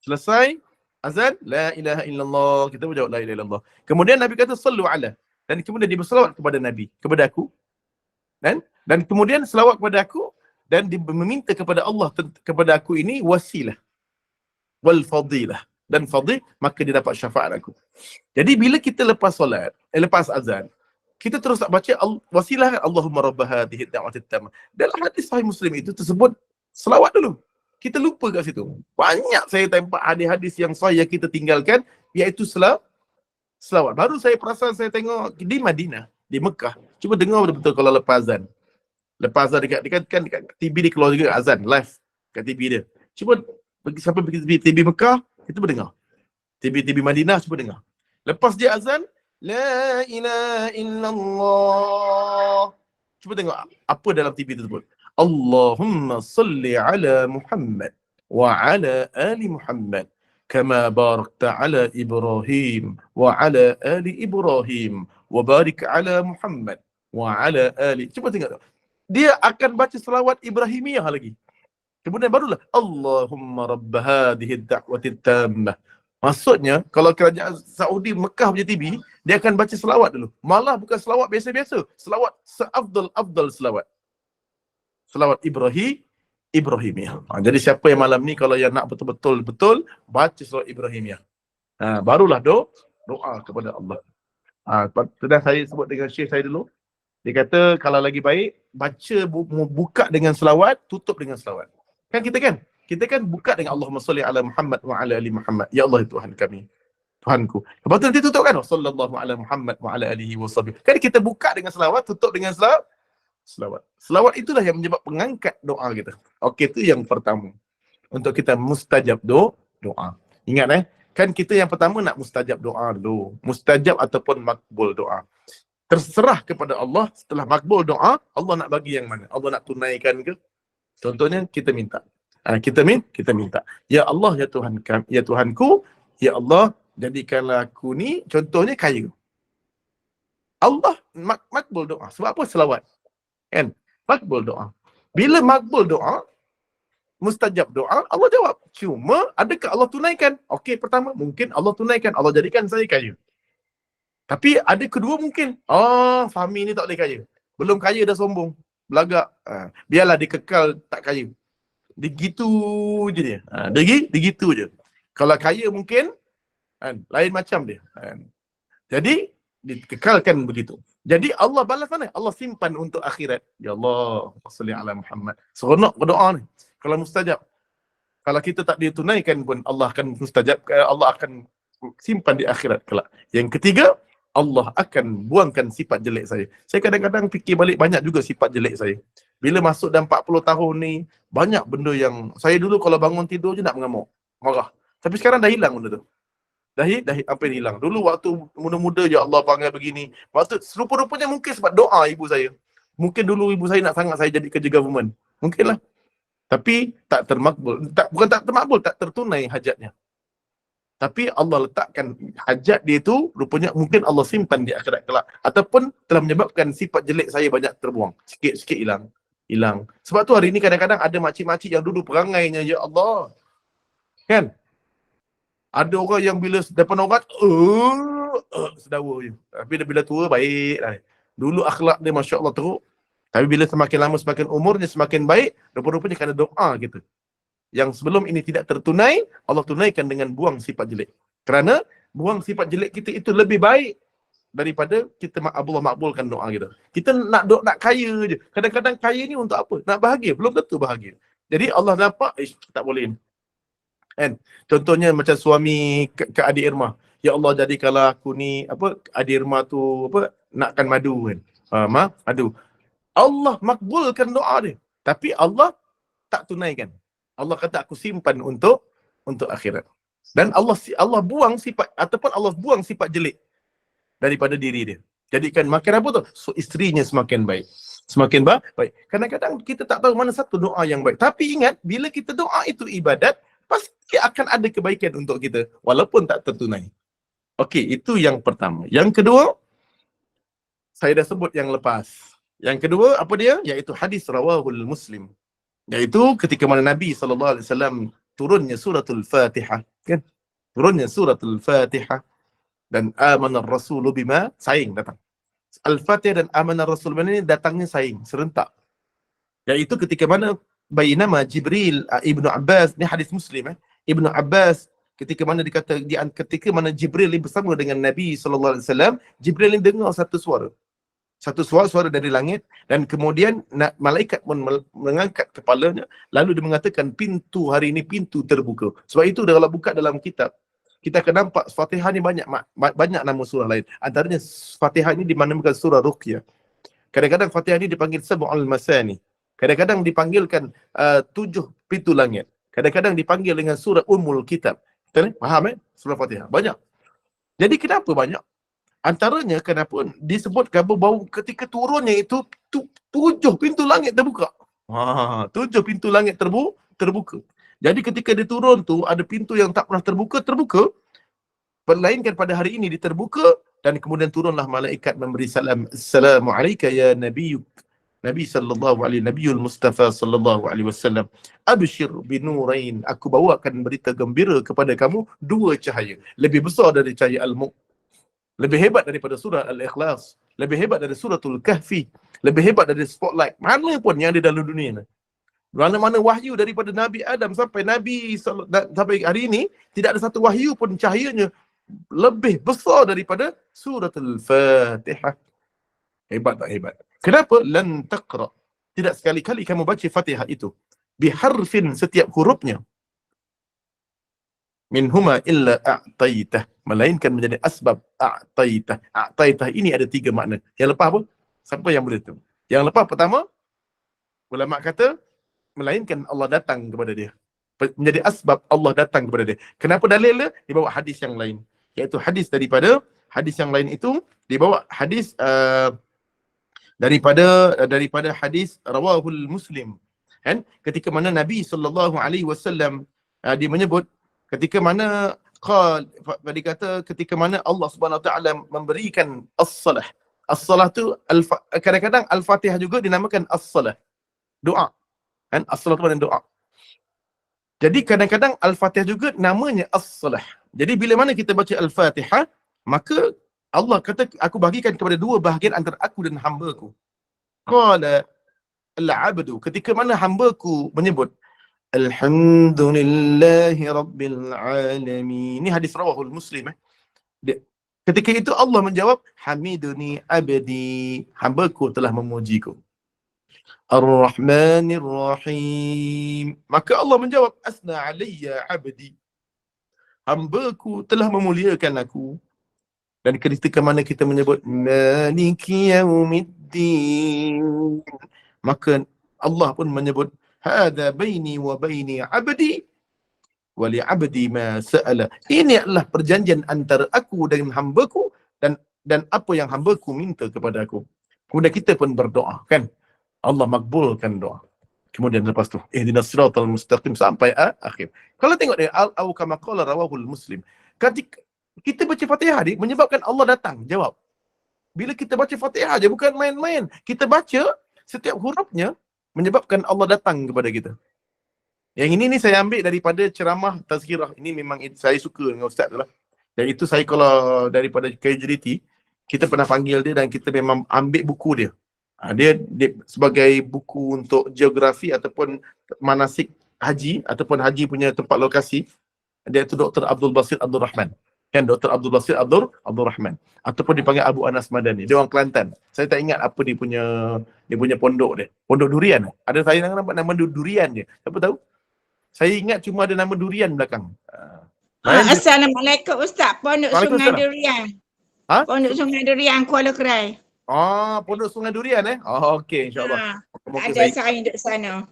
Selesai azan, la ilaha illallah, kita berjawab la ilaha illallah. Kemudian Nabi kata sallu ala, dan kemudian dia berselawat kepada Nabi, kepada aku. Dan kemudian selawat kepada aku dan dia meminta kepada Allah kepada aku ini wasilah wal fadilah dan fadil, maka dia dapat syafaat aku. Jadi bila kita lepas solat, lepas azan, kita terus tak baca wasilah Allahumma rabb hadhihi da'watit tammah. Dalam hadis sahih Muslim itu tersebut selawat dulu. Kita lupa kat situ. Banyak saya tempat hadis-hadis yang sahih yang kita tinggalkan, iaitu selawat. Baru saya perasan, saya tengok di Madinah, di Mekah. Cuba dengar betul-betul kalau lepas azan. Lepas azan dekat TV dia keluar juga azan live kat TV dia. Cuba sampai pergi TV Mekah, kita berdengar. TV Madinah, cuba dengar. Lepas dia azan, la ilaha illallah. Cuba tengok apa dalam TV tersebut. Allahumma salli ala Muhammad wa ala ali Muhammad kama barakta ala Ibrahim wa ala ali Ibrahim wa barik ala Muhammad wa ala ali. Cuba tengok. Dia akan baca selawat Ibrahimiyah lagi. Kemudian barulah Allahumma rabb hadhihi ad-da'wati tammah. Maksudnya, kalau kerajaan Saudi Mekah punya TV, dia akan baca selawat dulu. Malah bukan selawat biasa-biasa. Selawat seafdal selawat. Selawat Ibrahimiyah. Jadi siapa yang malam ni kalau yang nak betul-betul baca selawat Ibrahimiyah. Barulah doa kepada Allah. Sudah saya sebut dengan syekh saya dulu. Dia kata kalau lagi baik, baca buka dengan selawat, tutup dengan selawat. Kan kita kan buka dengan Allahumma salli ala Muhammad wa ala ali Muhammad. Ya Allah Tuhan kami, Tuhanku. Lepas tu nanti tutup kan? Sallallahu ala Muhammad wa ala alihi wa sahbihi. Kan kita buka dengan selawat, tutup dengan selawat. Selawat itulah yang menyebab pengangkat doa kita. Okey, itu yang pertama. Untuk kita mustajab doa. Ingat kan kita yang pertama nak mustajab doa dulu. Mustajab ataupun makbul doa. Terserah kepada Allah, setelah makbul doa, Allah nak bagi yang mana? Allah nak tunaikan ke? Contohnya kita minta. Kita minta. Ya Allah, ya Tuhan kami, ya Tuhanku, ya Allah, jadikanlah aku ni contohnya kaya. Allah makbul doa. Sebab apa? Selawat. Kan? Makbul doa. Bila makbul doa, mustajab doa, Allah jawab. Cuma adakah Allah tunaikan? Okey, pertama mungkin Allah tunaikan. Allah jadikan saya kaya. Tapi ada kedua mungkin. Fahmi ni tak boleh kaya. Belum kaya dah sombong. Belagak. Biarlah dia kekal tak kaya. Dia gitu je dia. Dia gitu je. Kalau kaya mungkin lain macam dia. Jadi dikekalkan begitu. Jadi Allah balas mana? Allah simpan untuk akhirat. Ya Allah, salli ala Muhammad. Seronok berdoa ni. Kalau mustajab. Kalau kita tak ditunaikan pun Allah akan mustajab. Allah akan simpan di akhirat kelak. Yang ketiga, Allah akan buangkan sifat jelek saya. Saya kadang-kadang fikir balik banyak juga sifat jelek saya. Bila masuk dalam 40 tahun ni, banyak benda yang saya dulu kalau bangun tidur je nak mengamuk, marah. Tapi sekarang dah hilang benda tu. Dah hampir hilang. Dulu waktu muda-muda, ya Allah panggil begini. Waktu serupa-rupanya mungkin sebab doa ibu saya. Mungkin dulu ibu saya nak sangat saya jadi kerja government. Mungkinlah. Tapi tak termakbul. Bukan tak termakbul, tak tertunai hajatnya. Tapi Allah letakkan hajat dia tu, rupanya mungkin Allah simpan di akhirat kelak. Ataupun telah menyebabkan sifat jelek saya banyak terbuang. Sikit-sikit hilang. Sebab tu hari ni kadang-kadang ada makcik-makcik yang dulu perangainya, ya Allah. Kan? Ada orang yang bila depan orang, sedawa je. Tapi bila tua, baik lah. Dulu akhlak dia Masya Allah teruk. Tapi bila semakin lama, semakin umurnya semakin baik, rupa-rupanya kerana doa kita. Yang sebelum ini tidak tertunai, Allah tunaikan dengan buang sifat jelek. Kerana buang sifat jelek kita itu lebih baik daripada kita Allah makbulkan doa kita. Kita nak kaya je. Kadang-kadang kaya ni untuk apa? Nak bahagia. Belum tentu bahagia. Jadi Allah nampak, tak boleh ni. Kan? Contohnya macam suami ke adik Irma. Ya Allah, jadikanlah aku ni, adik Irma tu, nakkan madu kan. Madu. Allah makbulkan doa dia. Tapi Allah tak tunaikan. Allah kata aku simpan untuk akhirat. Dan Allah buang sifat ataupun Allah buang sifat jelek daripada diri dia. Jadikan makin apa tu? So isterinya semakin baik. Semakin baik. Kadang-kadang kita tak tahu mana satu doa yang baik. Tapi ingat, bila kita doa itu ibadat, pasti akan ada kebaikan untuk kita walaupun tak tertunai. Okey, itu yang pertama. Yang kedua, saya dah sebut yang lepas. Yang kedua apa dia? Iaitu hadis rawahul Muslim. Iaitu ketika mana Nabi SAW turunnya suratul Fatihah, kan? Turunnya suratul Fatihah dan amanar rasulu bima, saing datang. Al-Fatihah dan amanar rasul ini datangnya saing, serentak. Iaitu ketika mana bainama Jibril, Ibnu Abbas, ni hadis Muslim, Ibnu Abbas ketika mana dikata ketika mana Jibril bersama dengan Nabi SAW, Jibril ini dengar satu suara. Satu suara dari langit dan kemudian malaikat pun mengangkat kepalanya lalu dia mengatakan pintu hari ini pintu terbuka. Sebab itu kalau buka dalam kitab kita akan nampak Fatihah ni banyak nama surah lain. Antaranya Fatihah ini dinamakan surah Ruqyah. Kadang-kadang Fatihah ini dipanggil Sab'ul Masani. Kadang-kadang dipanggilkan 7 pintu langit. Kadang-kadang dipanggil dengan surah Ummul Kitab. Betul? Faham surah Fatihah? Banyak. Jadi kenapa banyak? Antaranya kenapa disebutkan bahawa ketika turunnya itu 7 pintu langit terbuka. 7 pintu langit terbuka. Jadi ketika dia turun tu ada pintu yang tak pernah terbuka. Melainkan pada hari ini diterbuka dan kemudian turunlah malaikat memberi salam. Assalamualaikum ya Nabi sallallahu alaihi Nabiul Mustafa sallallahu alaihi wasallam. Abshir binurain. Aku bawakan berita gembira kepada kamu 2 cahaya. Lebih besar dari cahaya Al-Mulk. Lebih hebat daripada surah Al-Ikhlas. Lebih hebat dari suratul Kahfi. Lebih hebat dari spotlight. Mana pun yang ada dalam dunia ni. Mana-mana wahyu daripada Nabi Adam sampai sampai hari ini, tidak ada satu wahyu pun cahayanya lebih besar daripada suratul Fatihah. Hebat tak hebat? Kenapa? Lan taqra. Tidak sekali-kali kamu baca Fatihah itu biharfin setiap hurufnya. Minhuma illa a'taitah. Melainkan menjadi asbab a'taitah. A'taitah ini ada 3 makna. Yang lepas apa? Siapa yang boleh tahu? Yang lepas pertama, ulama kata, melainkan Allah datang kepada dia. Menjadi asbab Allah datang kepada dia. Kenapa dalilnya? Dibawa hadis yang lain. Iaitu hadis yang lain itu, dibawa hadis daripada hadis rawahul Muslim. Kan? Ketika mana Nabi SAW dia menyebut, ketika mana dia kata ketika mana Allah Subhanahu Wa Taala memberikan as-salah. As-salah tu kadang-kadang Al-Fatihah juga dinamakan as-salah. Doa. Kan? As-salah tu maknanya doa. Jadi kadang-kadang Al-Fatihah juga namanya as-salah. Jadi bila mana kita baca Al-Fatihah, maka Allah kata aku bagikan kepada 2 bahagian antara aku dan hamba-Ku. Qala al-'abdu, ketika mana hamba-Ku menyebut Alhamdulillahi Rabbil Alamin. Ini hadis rawahul Muslim. Ketika itu Allah menjawab, Hamiduni abdi, hamba-Ku telah memujiku. Ar-Rahmanir Rahim. Maka Allah menjawab, Asna alayya abdi, hamba-Ku telah memuliakan aku. Dan ketika mana kita menyebut Maliki Yaumiddin, maka Allah pun menyebut Hadza baini wa baini abdi wa li abdi ma sa'ala. Ini adalah perjanjian antara aku dengan hamba-Ku dan apa yang hamba-Ku minta kepada aku. Kemudian kita pun berdoa, kan? Allah makbulkan doa. Kemudian lepas tu ihdinas siratal mustaqim sampai akhir. Kalau tengok dia au kama qala rawahul Muslim. Ketika kita baca Fatihah ni menyebabkan Allah datang jawab. Bila kita baca Fatihah je bukan main-main. Kita baca setiap hurufnya menyebabkan Allah datang kepada kita. Yang ini ni saya ambil daripada ceramah tazkirah. Ini memang saya suka dengan ustaz tu lah. Dan itu saya kalau daripada KJDT, kita pernah panggil dia dan kita memang ambil buku dia. Dia sebagai buku untuk geografi ataupun manasik haji ataupun haji punya tempat lokasi. Dia itu Dr. Abdul Basir Abdul Rahman. Kan Dr. Abdul Basir Abdul Rahman. Ataupun dipanggil Abu Anas Madani. Dia orang Kelantan. Saya tak ingat apa dia punya pondok dia. Pondok durian. Ada saya nampak nama durian dia. Siapa tahu? Saya ingat cuma ada nama durian belakang. Assalamualaikum Ustaz. Pondok Sungai Durian. Pondok Sungai Durian Kuala Kerai. Pondok Sungai Durian okey, insya-Allah. Ada saya duduk sana.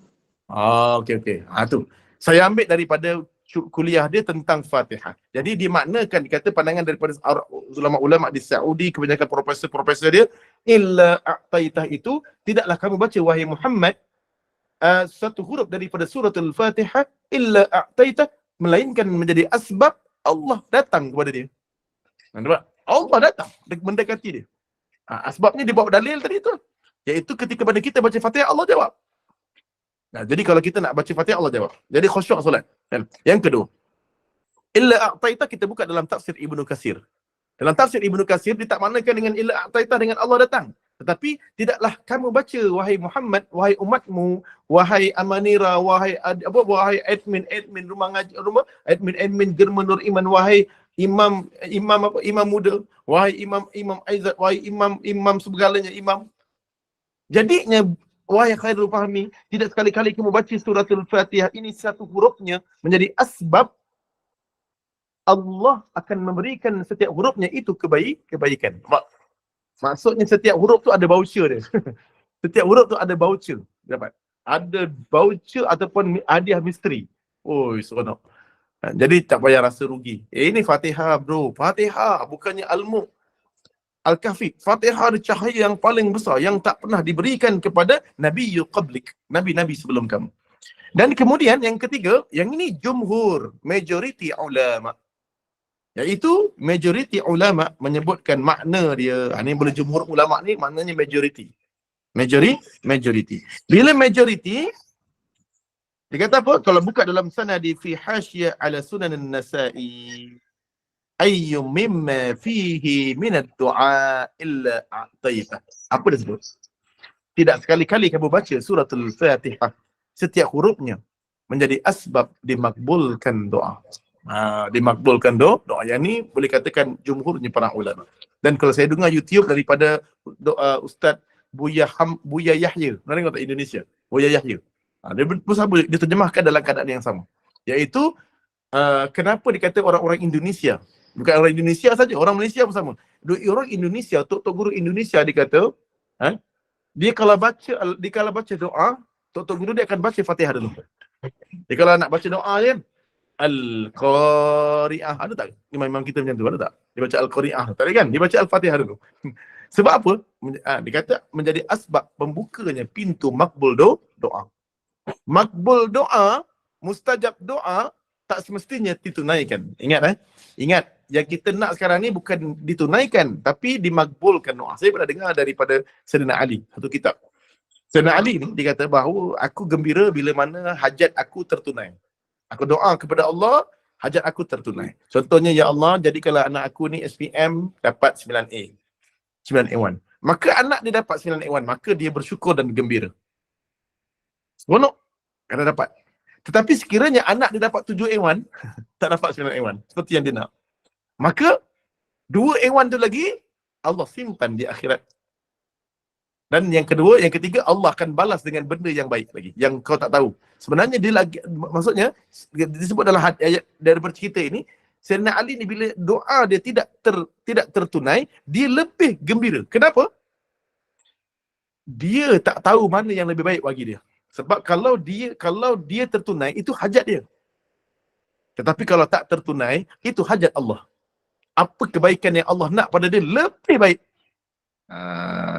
Okey. Tu. Saya ambil daripada kuliah dia tentang Fatihah. Jadi dimaknakan, dikata pandangan daripada ulama-ulama di Saudi, kebanyakan profesor-profesor dia, illa a'taitah itu tidaklah kamu baca wahai Muhammad satu huruf daripada suratul Fatihah illa a'taitah, melainkan menjadi asbab Allah datang kepada dia. Nampak? Allah datang mendekati dia. Asbabnya dibawa dalil tadi tu. Iaitu ketika pada kita baca Fatihah Allah jawab. Jadi kalau kita nak baca Fatihah Allah jawab. Jadi khusyuk solat. Yang kedua, illa a'taitah kita buka dalam tafsir Ibnu Katsir. Dalam tafsir Ibnu Katsir dia tak maknakan dengan illa a'taitah dengan Allah datang. Tetapi tidaklah kamu baca wahai Muhammad, wahai umatmu, wahai amanira, wahai admin rumah ngaji, admin Germa Nur Iman, wahai imam muda, wahai imam Aizat, wahai imam segalanya imam. Jadinya wahai khairul fahmi, tidak sekali-kali kamu baca suratul Fatihah ini satu hurufnya menjadi asbab Allah akan memberikan setiap hurufnya itu kebaikan. Maksudnya setiap huruf tu ada voucher dia. Setiap huruf tu ada voucher dapat. Ada voucher ataupun hadiah misteri. Seronok. Jadi tak payah rasa rugi. Ini Fatihah bro. Fatihah bukannya Al-Mulk. Al-Kahfi. Fatihah ada cahaya yang paling besar yang tak pernah diberikan kepada Nabi qablik. Nabi-Nabi sebelum kamu. Dan kemudian yang ketiga, yang ini jumhur, majority ulama. Iaitu majority ulama menyebutkan makna dia. Ini boleh jumhur ulama ni maknanya majority. Majority. Bila majority, dia kata apa? Kalau buka dalam sanadi fi hasyah ala sunan an-nasa'i ayyum mimma fihi min ad-du'a illa a'taita. Apa dia sebut? Tidak sekali-kali kamu baca suratul Fatihah setiap hurufnya menjadi asbab dimakbulkan doa. Dimakbulkan doa. Yang ni boleh katakan jumhurnya para ulama. Dan kalau saya dengar YouTube daripada Ustaz Buya Yahya, mana tengok tak Indonesia? Buya Yahya. Dia terjemahkan dalam keadaan yang sama. Iaitu kenapa dikata orang-orang Indonesia, bukan orang Indonesia saja, orang Malaysia pun sama. Orang Indonesia, tok guru Indonesia dikata, dia kalau baca doa, tok guru dia akan baca Fatihah dulu. Dia kalau nak baca doa dia, Al-Qari'ah, ada tak? Imam kita macam tu, ada tak? Dia baca Al-Qari'ah, tak ada kan? Dia baca Al-Fatihah dulu. Sebab apa? Dia kata menjadi asbab pembukanya pintu makbul doa. Makbul doa, mustajab doa, tak semestinya ditunaikan. Ingat, yang kita nak sekarang ni bukan ditunaikan, tapi dimakbulkan doa. Saya pernah dengar daripada Sayyidina Ali, satu kitab. Sayyidina Ali ni, dia kata bahawa aku gembira bila mana hajat aku tertunai. Aku doa kepada Allah, hajat aku tertunai. Contohnya, ya Allah, jadikanlah anak aku ni SPM dapat 9A. 9A1. Maka anak dia dapat 9A1, maka dia bersyukur dan gembira. Seronok kerana dapat. Tetapi sekiranya anak dia dapat 7A1, tak dapat 9A1 seperti yang dia nak, maka 2A1 tu lagi Allah simpan di akhirat. Dan yang kedua, yang ketiga, Allah akan balas dengan benda yang baik lagi, yang kau tak tahu. Sebenarnya dia lagi, maksudnya disebut dalam ayat daripada cerita ini, Sayyidina Ali ni bila doa dia tidak tertunai, dia lebih gembira. Kenapa? Dia tak tahu mana yang lebih baik bagi dia. Sebab kalau dia tertunai, itu hajat dia. Tetapi kalau tak tertunai, itu hajat Allah. Apa kebaikan yang Allah nak pada dia lebih baik.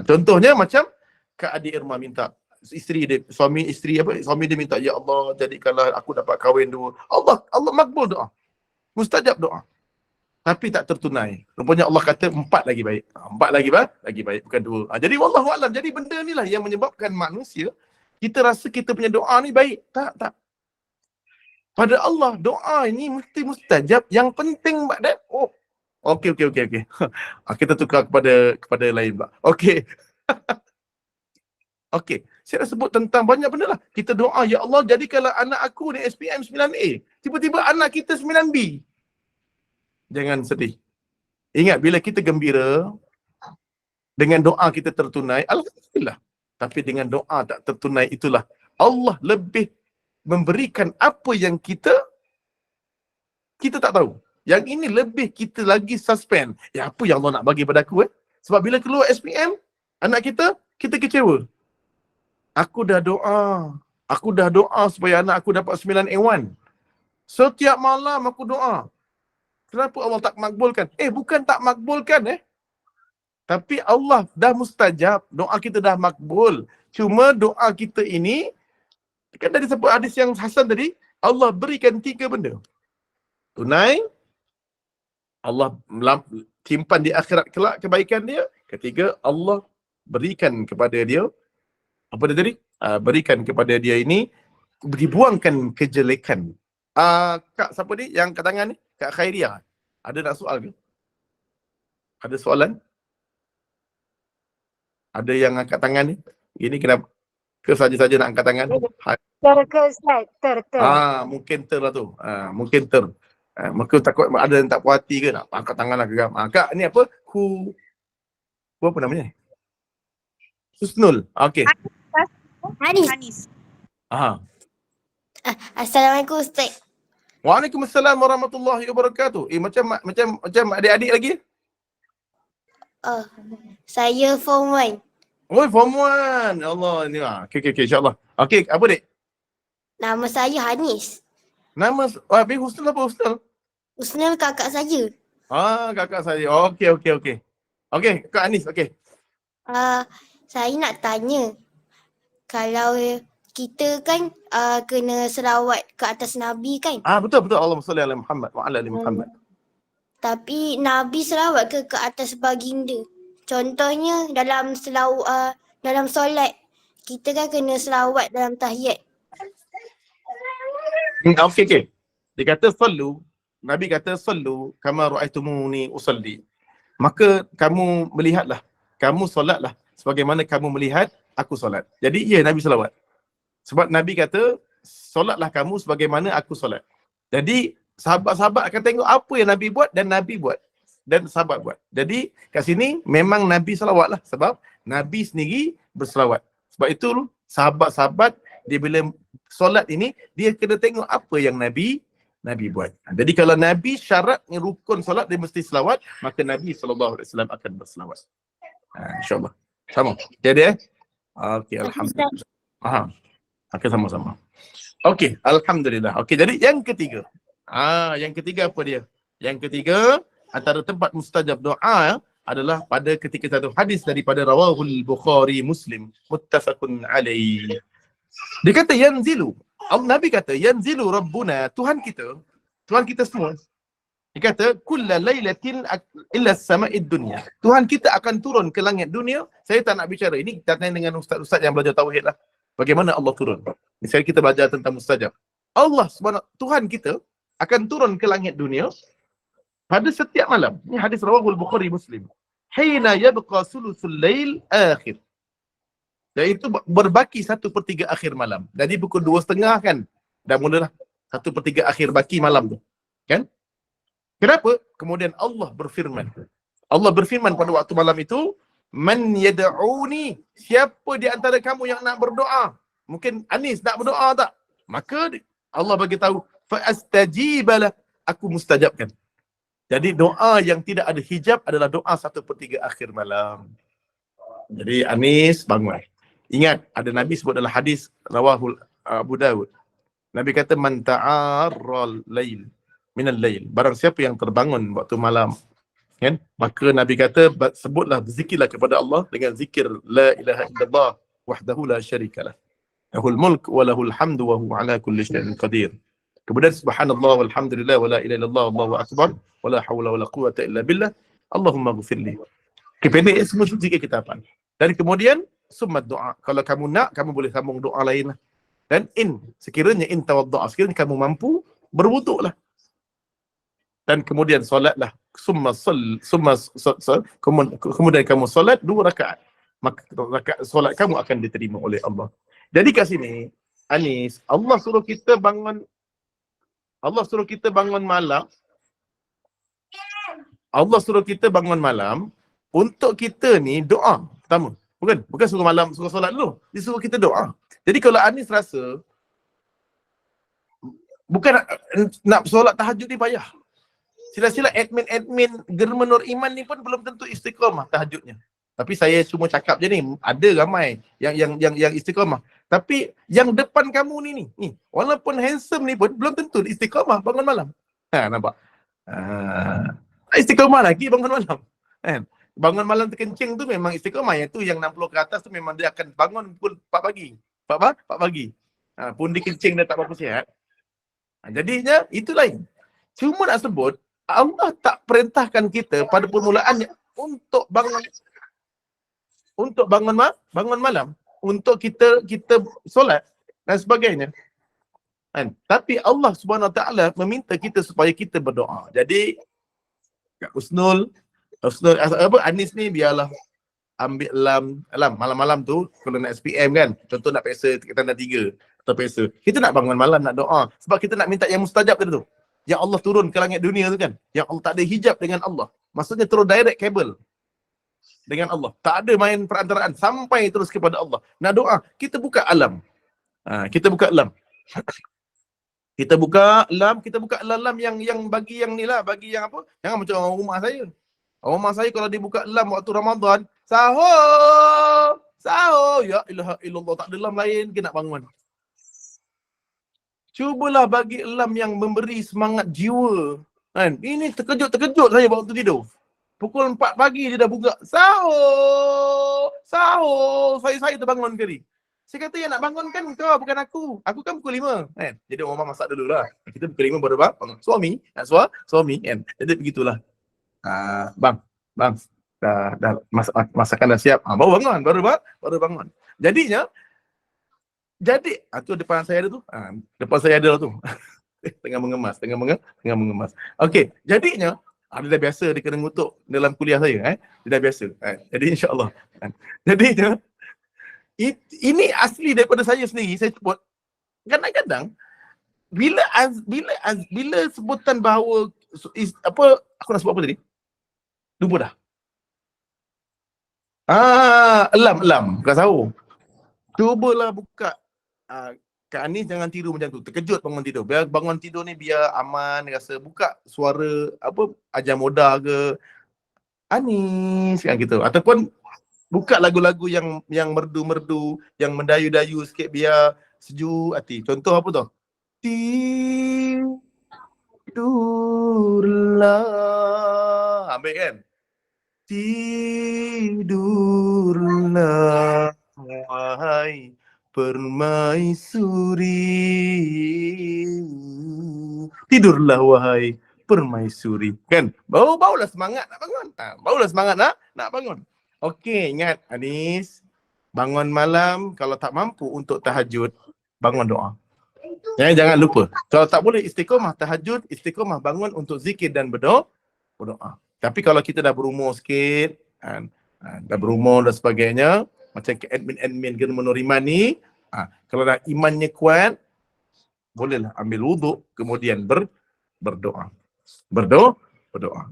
Contohnya macam Kak Adi Irma minta isteri dia, suami dia minta, ya Allah jadikanlah aku dapat kahwin dua. Allah makbul doa. Mustajab doa. Tapi tak tertunai. Rupanya Allah kata 4 lagi baik. 4 lagi baik, bukan 2. Jadi wallahu alam. Jadi benda inilah yang menyebabkan manusia kita rasa kita punya doa ni baik. Tak. Pada Allah, doa ini mesti mustajab. Yang penting Mbak Okey. Kita tukar kepada lain pula. Okey. Okey. Saya dah sebut tentang banyak benda lah. Kita doa, ya Allah jadikanlah anak aku ni SPM 9A. Tiba-tiba anak kita 9B. Jangan sedih. Ingat, bila kita gembira, dengan doa kita tertunai, alhamdulillah. Tapi dengan doa tak tertunai, itulah Allah lebih memberikan apa yang kita tak tahu. Yang ini lebih kita lagi suspend. Apa yang Allah nak bagi pada aku? Sebab bila keluar SPM, anak kita kecewa. Aku dah doa supaya anak aku dapat 9A1. Setiap malam aku doa. Kenapa Allah tak makbulkan? Bukan tak makbulkan. Tapi Allah dah mustajab. Doa kita dah makbul. Cuma doa kita ini, kan dari sebut hadis yang Hasan tadi, Allah berikan 3 benda. Tunai, Allah simpan di akhirat kelak kebaikan dia. Ketiga, Allah berikan kepada dia, apa dia tadi? Berikan kepada dia ini, dibuangkan kejelekan. Kak, siapa ni yang kat tangan ni? Kak Khairiah. Ada nak soal ke? Ada soalan? Ada yang angkat tangan ni? Ini kenapa? Ke saja-saja nak angkat tangan? Mungkin lah tu. Mungkin maka takut ada yang tak puas hati ke nak angkat tangan lah geram. Kak, ni apa? Apa namanya? Husnul. Okey. Hanis. Assalamualaikum Ustaz. Waalaikumsalam warahmatullahi wabarakatuh. Macam adik-adik lagi? Saya form 1. Oh, form 1. Allah ni. Okey, insya-Allah. Okey, apa dik? Nama saya Hanis. Nama habis Husnul apa Husnul? Husnul kakak saya. Kakak saya. Okey. Okey, Kak Anis, okey. Saya nak tanya. Kalau kita kan kena selawat ke atas Nabi kan? Betul. Allahumma salli ala Muhammad wa ala ali Muhammad. Tapi Nabi selawat ke atas baginda? Contohnya dalam dalam solat. Kita kan kena selawat dalam tahiyat. Okey. Dia kata sallu, Nabi kata sallu kama ra'aitumuni usalli. Maka kamu melihatlah, kamu solatlah sebagaimana kamu melihat aku solat. Jadi ya, Nabi selawat. Sebab Nabi kata solatlah kamu sebagaimana aku solat. Jadi sahabat-sahabat akan tengok apa yang Nabi buat dan Nabi buat dan sahabat buat. Jadi kat sini memang Nabi selawatlah sebab Nabi sendiri berselawat. Sebab itu sahabat-sahabat dia bila solat ini dia kena tengok apa yang Nabi buat. Jadi kalau Nabi syaratnya rukun solat dia mesti selawat, maka Nabi SAW akan berselawat. InsyaAllah. Sama. Jadi okey, alhamdulillah. Okey, sama-sama. Okey, alhamdulillah. Okey, jadi yang ketiga. Yang ketiga apa dia? Yang ketiga antara tempat mustajab doa adalah pada ketika satu hadis daripada rawahul Bukhari Muslim muttafaqun alaih. Dia kata yanzilu. Nabi kata yanzilu rabbuna, Tuhan kita semua. Dia kata kulla lailatin illa sama'id dunya. Tuhan kita akan turun ke langit dunia. Saya tak nak bicara. Ini kita tanya dengan ustaz-ustaz yang belajar tauhid lah. Bagaimana Allah turun? Misalnya kita belajar tentang mustajab. Allah SWT, Tuhan kita akan turun ke langit dunia pada setiap malam. Ini hadis rawahul Bukhari Muslim. Hina yabqa sulusul lail akhir. Iaitu berbaki 1/3 akhir malam. Jadi pukul 2:30 kan dah mulalah 1/3 akhir baki malam tu. Kan? Kenapa? Kemudian Allah berfirman. Allah berfirman pada waktu malam itu, man yad'uni, siapa di antara kamu yang nak berdoa? Mungkin Anis nak berdoa tak? Maka Allah bagi tahu, fa astajibalah, aku mustajabkan. Jadi doa yang tidak ada hijab adalah doa 1/3 akhir malam. Jadi Anis bangun. Ingat, ada Nabi sebut dalam hadis rawahul Abu Dawud. Nabi kata man ta'arral lail minal lail. Barang siapa yang terbangun waktu malam, kan? Maka Nabi kata sebutlah, berzikirlah kepada Allah dengan zikir la ilaha illallah wahdahu la syarikalah. Lahul mulk wa lahul hamdu wa huwa ala kulli syai'in qadir. Kemudian subhanallah walhamdulillah wa la ilaha illallah wallahu akbar wa la haula wa la quwwata illa billah. Allahumma ghfirli. Pendek semua zikir kita apa. Dan kemudian summa doa. Kalau kamu nak, kamu boleh sambung doa lain lah. Dan sekiranya tawaddu'a, sekiranya kamu mampu, berwuduklah. Dan kemudian solatlah. Kemudian kamu solat 2 rakaat. Maka solat kamu akan diterima oleh Allah. Jadi kat sini, Anis, Allah suruh kita bangun malam. Allah suruh kita bangun malam untuk kita ni doa pertama. Bukan suruh solat dulu. Dia suruh kita doa. Jadi kalau Anis rasa bukan nak solat tahajud ni payah. Sila-sila admin Germa Nur Iman ni pun belum tentu istiqamah tahajudnya. Tapi saya cuma cakap je ni, ada ramai yang istiqamah. Tapi yang depan kamu ni walaupun handsome ni pun belum tentu istiqamah bangun malam. Nampak? Istiqamah lagi bangun malam. Kan? Bangun malam terkencing tu memang istiqamah. Yang tu yang 60 ke atas tu memang dia akan bangun pukul 4 pagi. 4 pagi. Pun dia kencing dah tak berapa sihat. Jadinya itu lain. Cuma nak sebut, Allah tak perintahkan kita pada permulaannya untuk bangun malam, untuk kita solat dan sebagainya. Kan? Tapi Allah Subhanahu Wa Taala meminta kita supaya kita berdoa. Jadi Kak Husnul Anis ni biarlah ambil alam malam-malam tu kalau nak SPM kan, contoh nak peksa tanda 3 atau peksa, kita nak bangun malam nak doa sebab kita nak minta yang mustajab tadi tu, yang Allah turun ke langit dunia tu kan, yang Allah tak ada hijab dengan Allah, maksudnya terus direct kabel dengan Allah, tak ada main perantaraan, sampai terus kepada Allah. Nak doa, kita buka alam, kita buka alam yang bagi yang ni lah, bagi yang apa, jangan macam orang rumah saya. Rumah saya kalau dibuka lam waktu Ramadan, sahur, ya ilaha illallah, tak ada lam lain, kita nak bangun. Cubalah bagi alarm yang memberi semangat jiwa. Kan? Ini terkejut-terkejut saya waktu tidur. Pukul 4 pagi dia dah buka. Sahur! Sahur! Saya terbangun kali. Saya kata, yang nak bangunkan kau, bukan aku. Aku kan pukul 5. Kan? Jadi orang masak dulu lah. Kita pukul 5 baru bangun. Suami. Kan? Jadi begitulah. Bang. Dah masakan dah siap. Baru bangun. Jadinya, tu depan saya ada tu. Depan saya ada tu. tengah mengemas. Okey, jadinya dia dah biasa dia kena ngutuk dalam kuliah saya. Dia dah biasa. Jadi insya-Allah. Jadinya ini asli daripada saya sendiri. Saya sebut kadang-kadang bila sebutan bahawa aku nak sebut apa tadi? Lupa dah. Alarm bukan sahur. Cubalah buka. Kak Anis jangan tidur macam tu. Terkejut bangun tidur. Biar bangun tidur ni biar aman, rasa buka suara ajar moda ke Anis kan gitu. Ataupun buka lagu-lagu yang merdu-merdu, yang mendayu-dayu sikit biar sejuk hati. Contoh apa tu? Tidurlah. Ambil kan? Tidurlah wahai permaisuri. Tidurlah wahai permaisuri. Kan? Barulah semangat nak bangun. Barulah semangat nak bangun. Okey, ingat Anis, bangun malam kalau tak mampu untuk tahajud, bangun doa. Jangan lupa. Kalau tak boleh istiqamah tahajud, istiqamah bangun untuk zikir dan berdoa. Tapi kalau kita dah berumur sikit, dah berumur dan sebagainya, macam ke admin kena menuriman ni, kalau dah imannya kuat, bolehlah ambil wuduk, kemudian berdoa.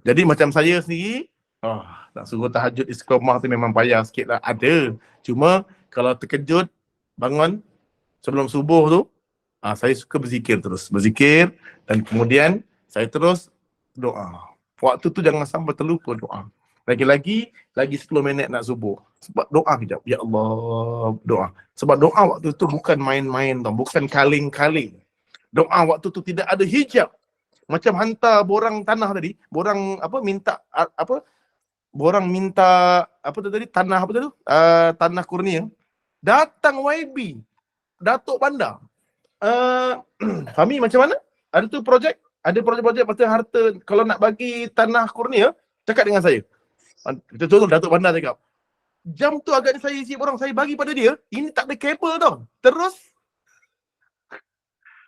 Jadi macam saya sendiri, nak suruh tahajud istiqamah tu memang payah sikit lah. Ada. Cuma kalau terkejut, bangun sebelum subuh tu, saya suka berzikir terus. Berzikir dan kemudian saya terus doa. Waktu tu jangan sampai terlupa doa. Lagi 10 minit nak subuh. Sebab doa kejap. Ya Allah, doa. Sebab doa waktu tu bukan main-main tau. Bukan kaling-kaling. Doa waktu tu tidak ada hijab. Macam hantar borang tanah tadi. Borang minta tanah tanah kurnia. Datang YB. Datuk Bandar. Fahmi macam mana? Ada tu projek. Ada projek-projek pasal harta. Kalau nak bagi tanah kurnia, cakap dengan saya. Kita contoh Datuk Bandar cakap, jam tu agaknya saya isi orang, saya bagi pada dia, ini tak ada kabel tau. Terus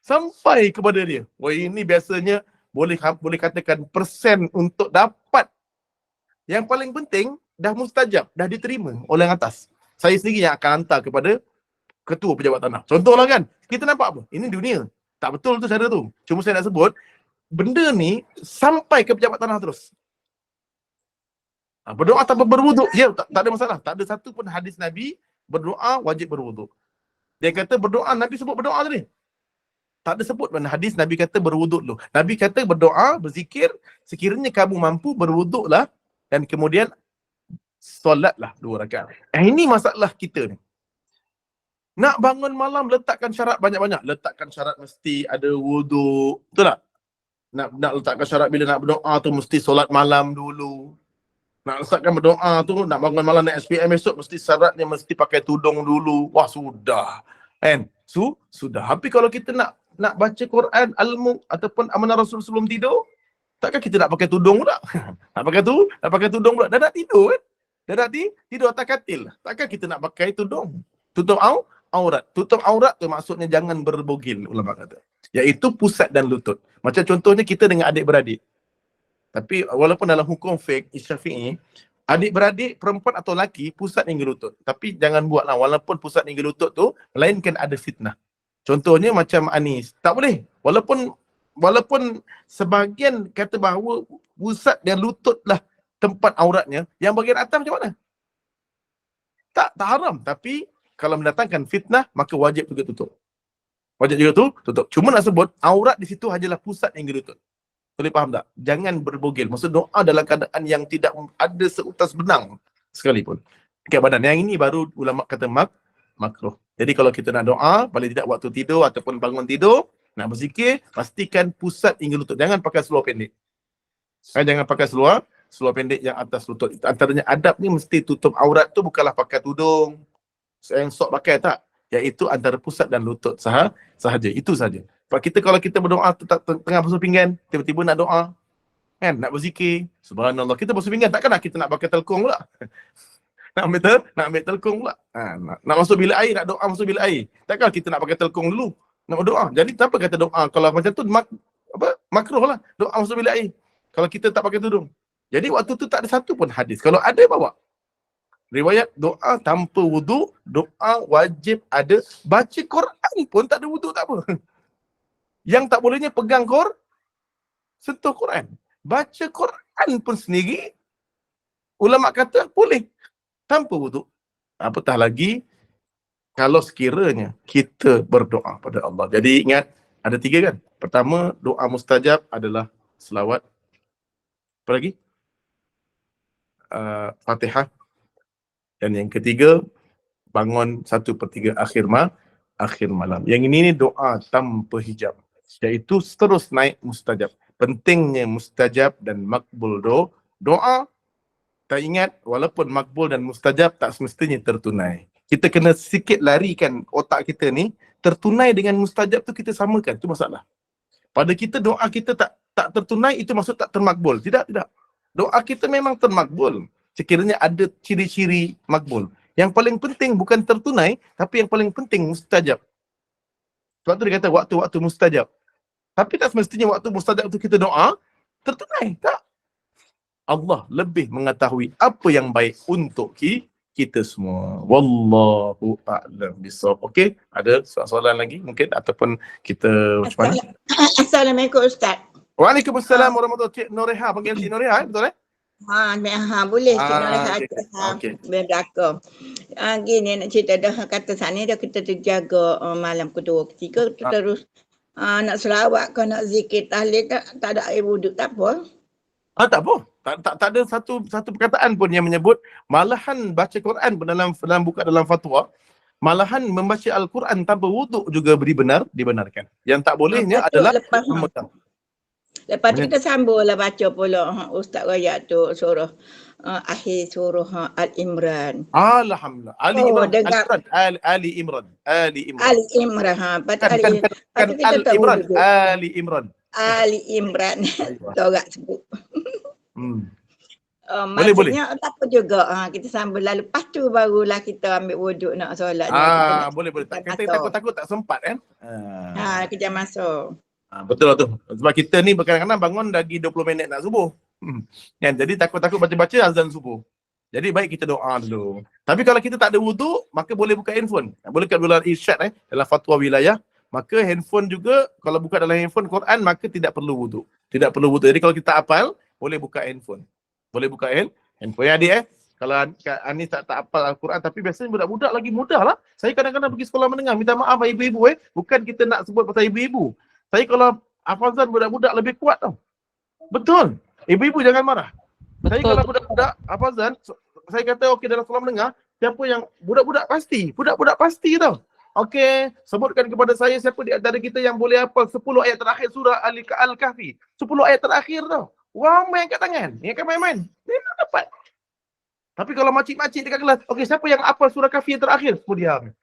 sampai kepada dia. Wah, ini biasanya boleh katakan persen untuk dapat. Yang paling penting, dah mustajab, dah diterima oleh yang atas. Saya sendiri yang akan hantar kepada ketua pejabat tanah. Contohlah kan, kita nampak apa? Ini dunia. Tak betul tu cara tu. Cuma saya nak sebut, benda ni sampai ke pejabat tanah terus. Berdoa tanpa berwuduk, ya tak ada masalah. Tak ada satu pun hadis Nabi berdoa wajib berwuduk. Dia kata berdoa, Nabi sebut berdoa tadi. Tak ada sebut mana hadis Nabi kata berwuduk dulu. Nabi kata berdoa, berzikir, sekiranya kamu mampu berwuduklah dan kemudian solatlah 2 rakaat. Ini masalah kita ni. Nak bangun malam letakkan syarat banyak-banyak. Letakkan syarat mesti ada wuduk. Betul tak? Nak letakkan syarat bila nak berdoa tu mesti solat malam dulu. Nak letakkan berdoa tu, nak bangun malam naik SPM esok, mesti syaratnya mesti pakai tudung dulu. Wah, sudah. Kan? Sudah. Tapi kalau kita nak baca Quran, Al-Mulk ataupun Amanah Rasul sebelum tidur, takkan kita nak pakai tudung pula? Nak pakai tudung pula. Dah nak tidur kan? Dah nak tidur atas katil. Takkan kita nak pakai tudung? Tutup aurat. Tutup aurat tu maksudnya jangan berbogil, ulama kata. Iaitu pusat dan lutut. Macam contohnya kita dengan adik-beradik. Tapi walaupun dalam hukum fiqh Syafi'i, adik-beradik perempuan atau lelaki pusat hingga lutut. Tapi jangan buatlah walaupun pusat hingga lutut tu melainkan ada fitnah. Contohnya macam Anis, tak boleh. Walaupun sebahagian kata bahawa pusat dan lututlah tempat auratnya, yang bahagian atas macam mana? Tak haram, tapi kalau mendatangkan fitnah maka wajib juga tutup. Tutup. Cuma nak sebut aurat di situ hanyalah pusat hingga lutut. Boleh faham tak? Jangan berbogel. Maksud doa dalam keadaan yang tidak ada seutas benang sekalipun. Dekat badan. Yang ini baru ulama kata makruh. Jadi kalau kita nak doa, paling tidak waktu tidur ataupun bangun tidur, Nak berzikir, pastikan pusat hingga lutut. Jangan pakai seluar pendek. Jangan pakai seluar pendek yang atas lutut. Itu antaranya adab ni mesti tutup aurat tu bukanlah pakai tudung. Yang sok pakai tak. Iaitu antara pusat dan lutut sahaja. Itu sahaja. Kalau kita berdoa tengah basuh pinggan, tiba-tiba nak doa, kan, nak berzikir, subhanallah, kita basuh pinggan, takkan kita nak pakai telkung pula. nak ambil telkung pula. Nak masuk bilik air, nak doa masuk bilik air. Takkan kita nak pakai telkung dulu, nak berdoa. Jadi apa kata doa kalau macam tu makruh lah, doa masuk bilik air. Kalau kita tak pakai tudung. Jadi waktu tu tak ada satu pun hadis. Kalau ada, bawa. Riwayat doa tanpa wuduk, doa wajib ada. Baca Quran pun tak ada wuduk, tak apa. Yang tak bolehnya pegang sentuh Quran. Baca Quran pun sendiri, ulama kata boleh tanpa wuduk. Apatah lagi kalau sekiranya kita berdoa pada Allah. Jadi ingat, ada 3 kan? Pertama, doa mustajab adalah selawat. Apa lagi? Fatihah. Dan yang ketiga, bangun 1/3 akhir malam. Yang ini ni doa tanpa hijab. Iaitu terus naik mustajab. Pentingnya mustajab dan makbul doa. Tak ingat, walaupun makbul dan mustajab tak semestinya tertunai. Kita kena sikit larikan otak kita ni, tertunai dengan mustajab tu kita samakan. Itu masalah. Pada kita doa kita tak tertunai, itu maksud tak termakbul. Tidak. Doa kita memang termakbul. Sekiranya ada ciri-ciri makbul. Yang paling penting bukan tertunai, tapi yang paling penting mustajab. Sebab tu dia kata waktu-waktu mustajab. Tapi tak semestinya waktu mustajab tu kita doa, tertunai. Tak. Allah lebih mengetahui apa yang baik untuk kita semua. Wallahu a'lam bishawab. Okey, ada soalan lagi mungkin ataupun kita macam mana? Assalamualaikum Ustaz. Waalaikumsalam warahmatullahi wabarakatuh. Cik Noreha, panggil Cik Noreha, betul eh? Boleh Cik Noreha. Okey. Belakang. Gini nak cerita dah kata sana dah kita terjaga malam kedua ketiga kita terus nak selawat ke nak zikir tahlil tak ada air wuduk tak apa. Tak apa. Tak ada satu perkataan pun yang menyebut malahan baca Quran dalam fatwa, malahan membaca Al-Quran tanpa wuduk juga dibenarkan. Yang tak bolehnya adalah memegang. Lepas tu kita sambunglah baca pula Ustaz Raya tu surah akhir surah Al-Imran. Alhamdulillah. Ali Imran. Ali Imran. Torak sebut. Boleh. Tak apa juga. Kita sambung lah. Lepas tu barulah kita ambil wuduk nak solat. Boleh. Kita takut tak sempat kan? Kejam masuk. Betul lah tu. Sebab kita ni kadang-kadang bangun lagi 20 minit nak subuh. Kan? Jadi takut-takut baca-baca azan subuh. Jadi baik kita doa dulu. Tapi kalau kita tak ada wuduk, maka boleh buka handphone. Boleh kat bulan irsyad dalam fatwa wilayah. Maka handphone juga, kalau buka dalam handphone Quran, maka tidak perlu wuduk. Jadi kalau kita hafal, boleh buka handphone. Handphone yang adik Kalau Anis tak hafal Al-Quran, tapi biasanya budak-budak lagi mudah lah. Saya kadang-kadang pergi sekolah menengah, minta maaf ibu-ibu bukan kita nak sebut pasal ibu-ibu. Saya kalau hafazan budak-budak lebih kuat tau. Betul. Ibu-ibu jangan marah. Saya kalau budak-budak hafazan, saya kata okey dalam sekolah menengah, siapa yang budak-budak pasti tau. Okey, sebutkan kepada saya siapa di antara kita yang boleh hafal 10 ayat terakhir surah Al-Kahfi. 10 ayat terakhir tau. Wah, main kat tangan. Ni akan main-main. Memang dapat. Tapi kalau makcik-makcik dekat kelas, okey siapa yang hafal surah Kahfi yang terakhir? Semua diam.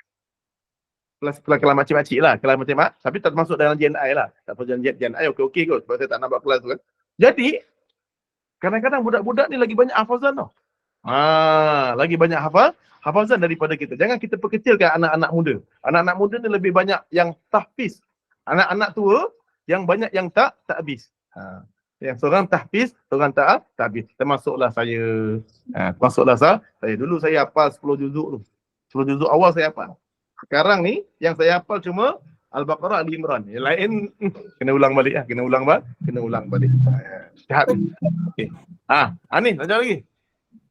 Kelas makcik-makcik lah, kelas macam tapi tak masuk dalam JNI lah. Tak masuk dalam JNI, okey kot. Sebab saya tak nampak kelas tu kan. Jadi, kadang-kadang budak-budak ni lagi banyak hafazan tau. Lagi banyak hafazan daripada kita. Jangan kita perkecilkan anak-anak muda. Anak-anak muda ni lebih banyak yang tahfiz. Anak-anak tua yang banyak yang tak habis. Yang seorang tahfiz, seorang tak habis. Termasuklah saya. Saya dulu saya hafal 10 juzuk tu. 10 juzuk awal saya hafal. Sekarang ni yang saya hafal cuma Al-Baqarah, Ali Imran. Yang lain kena ulang balik lah. Kena ulang balik. Sihat. Okey. Anis, lanjut lagi.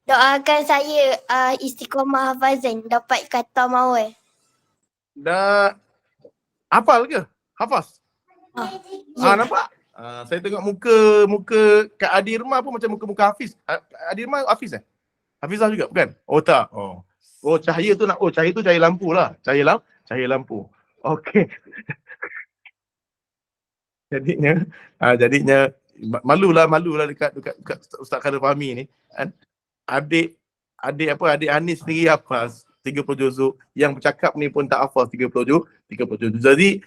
Doakan saya istiqomah hafazan dapat kata mawar. Dah hafal ke? Hafaz? Nampak? Saya tengok muka Kak Adirma pun macam muka Hafiz. Adirma Hafiz Hafizah juga bukan? Oh tak. Cahaya tu cahaya tu cahaya lampu lah. Cahaya lampu. Okey. Jadinya malulah dekat Ustaz Khairul Fahmi ni kan. Adik Anis sendiri hafaz 30 juzuk, yang bercakap ni pun tak hafaz 30 juzuk. Jadi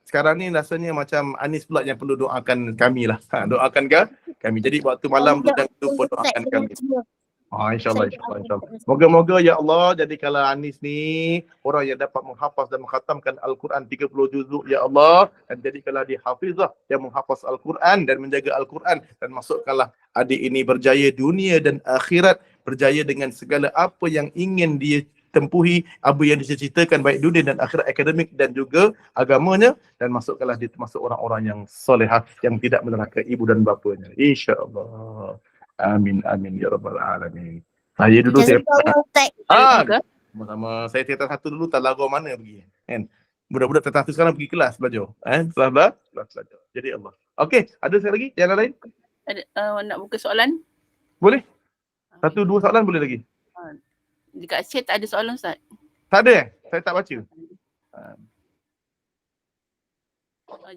sekarang ni rasanya macam Anis pula yang perlu doakan kami lah. Doakan kami. Jadi waktu malam tu jangan lupa doakan kami. InsyaAllah. Moga-moga ya Allah jadikanlah Anis ni orang yang dapat menghafaz dan mengkhatamkan Al-Quran 30 juzuk ya Allah, dan jadikanlah dia hafizah yang menghafaz Al-Quran dan menjaga Al-Quran, dan masukkanlah adik ini berjaya dunia dan akhirat, berjaya dengan segala apa yang ingin dia tempuhi, apa yang dicita-citakan baik dunia dan akhirat, akademik dan juga agamanya, dan masukkanlah dia termasuk orang-orang yang solehah yang tidak meneraka ibu dan bapanya, insya-Allah. Amin ya rabbal alamin. Saya dulu saya sama saya tingkatan 1 dulu tak lagu mana pergi kan. Budak-budak tingkatan 1 sekarang pergi kelas belajar setelah belajar. Jadi Allah. Okey, ada saya lagi yang lain? Ada nak buka soalan? Boleh? 1-2 soalan boleh lagi? Dekat chat tak ada soalan Ustaz. Tak ada Saya tak baca.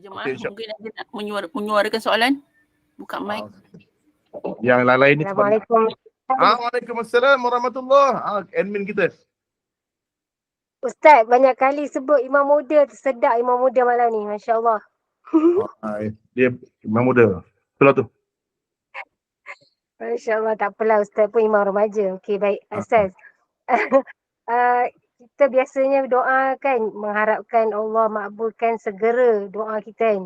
Jemaah Okey, mungkin ada nak menyuarakan soalan? Buka mic. Yang lain ni Assalamualaikum. Waalaikumsalam warahmatullahi. Admin kita. Ustaz, banyak kali sebut Imam Muda, sedap Imam Muda malam ni, Masya Allah. Dia Imam Muda. Itulah tu. Masya Allah, tak apalah Ustaz pun Imam Remaja. Okey, baik. Ustaz. Kita biasanya doa kan, mengharapkan Allah makbulkan segera doa kita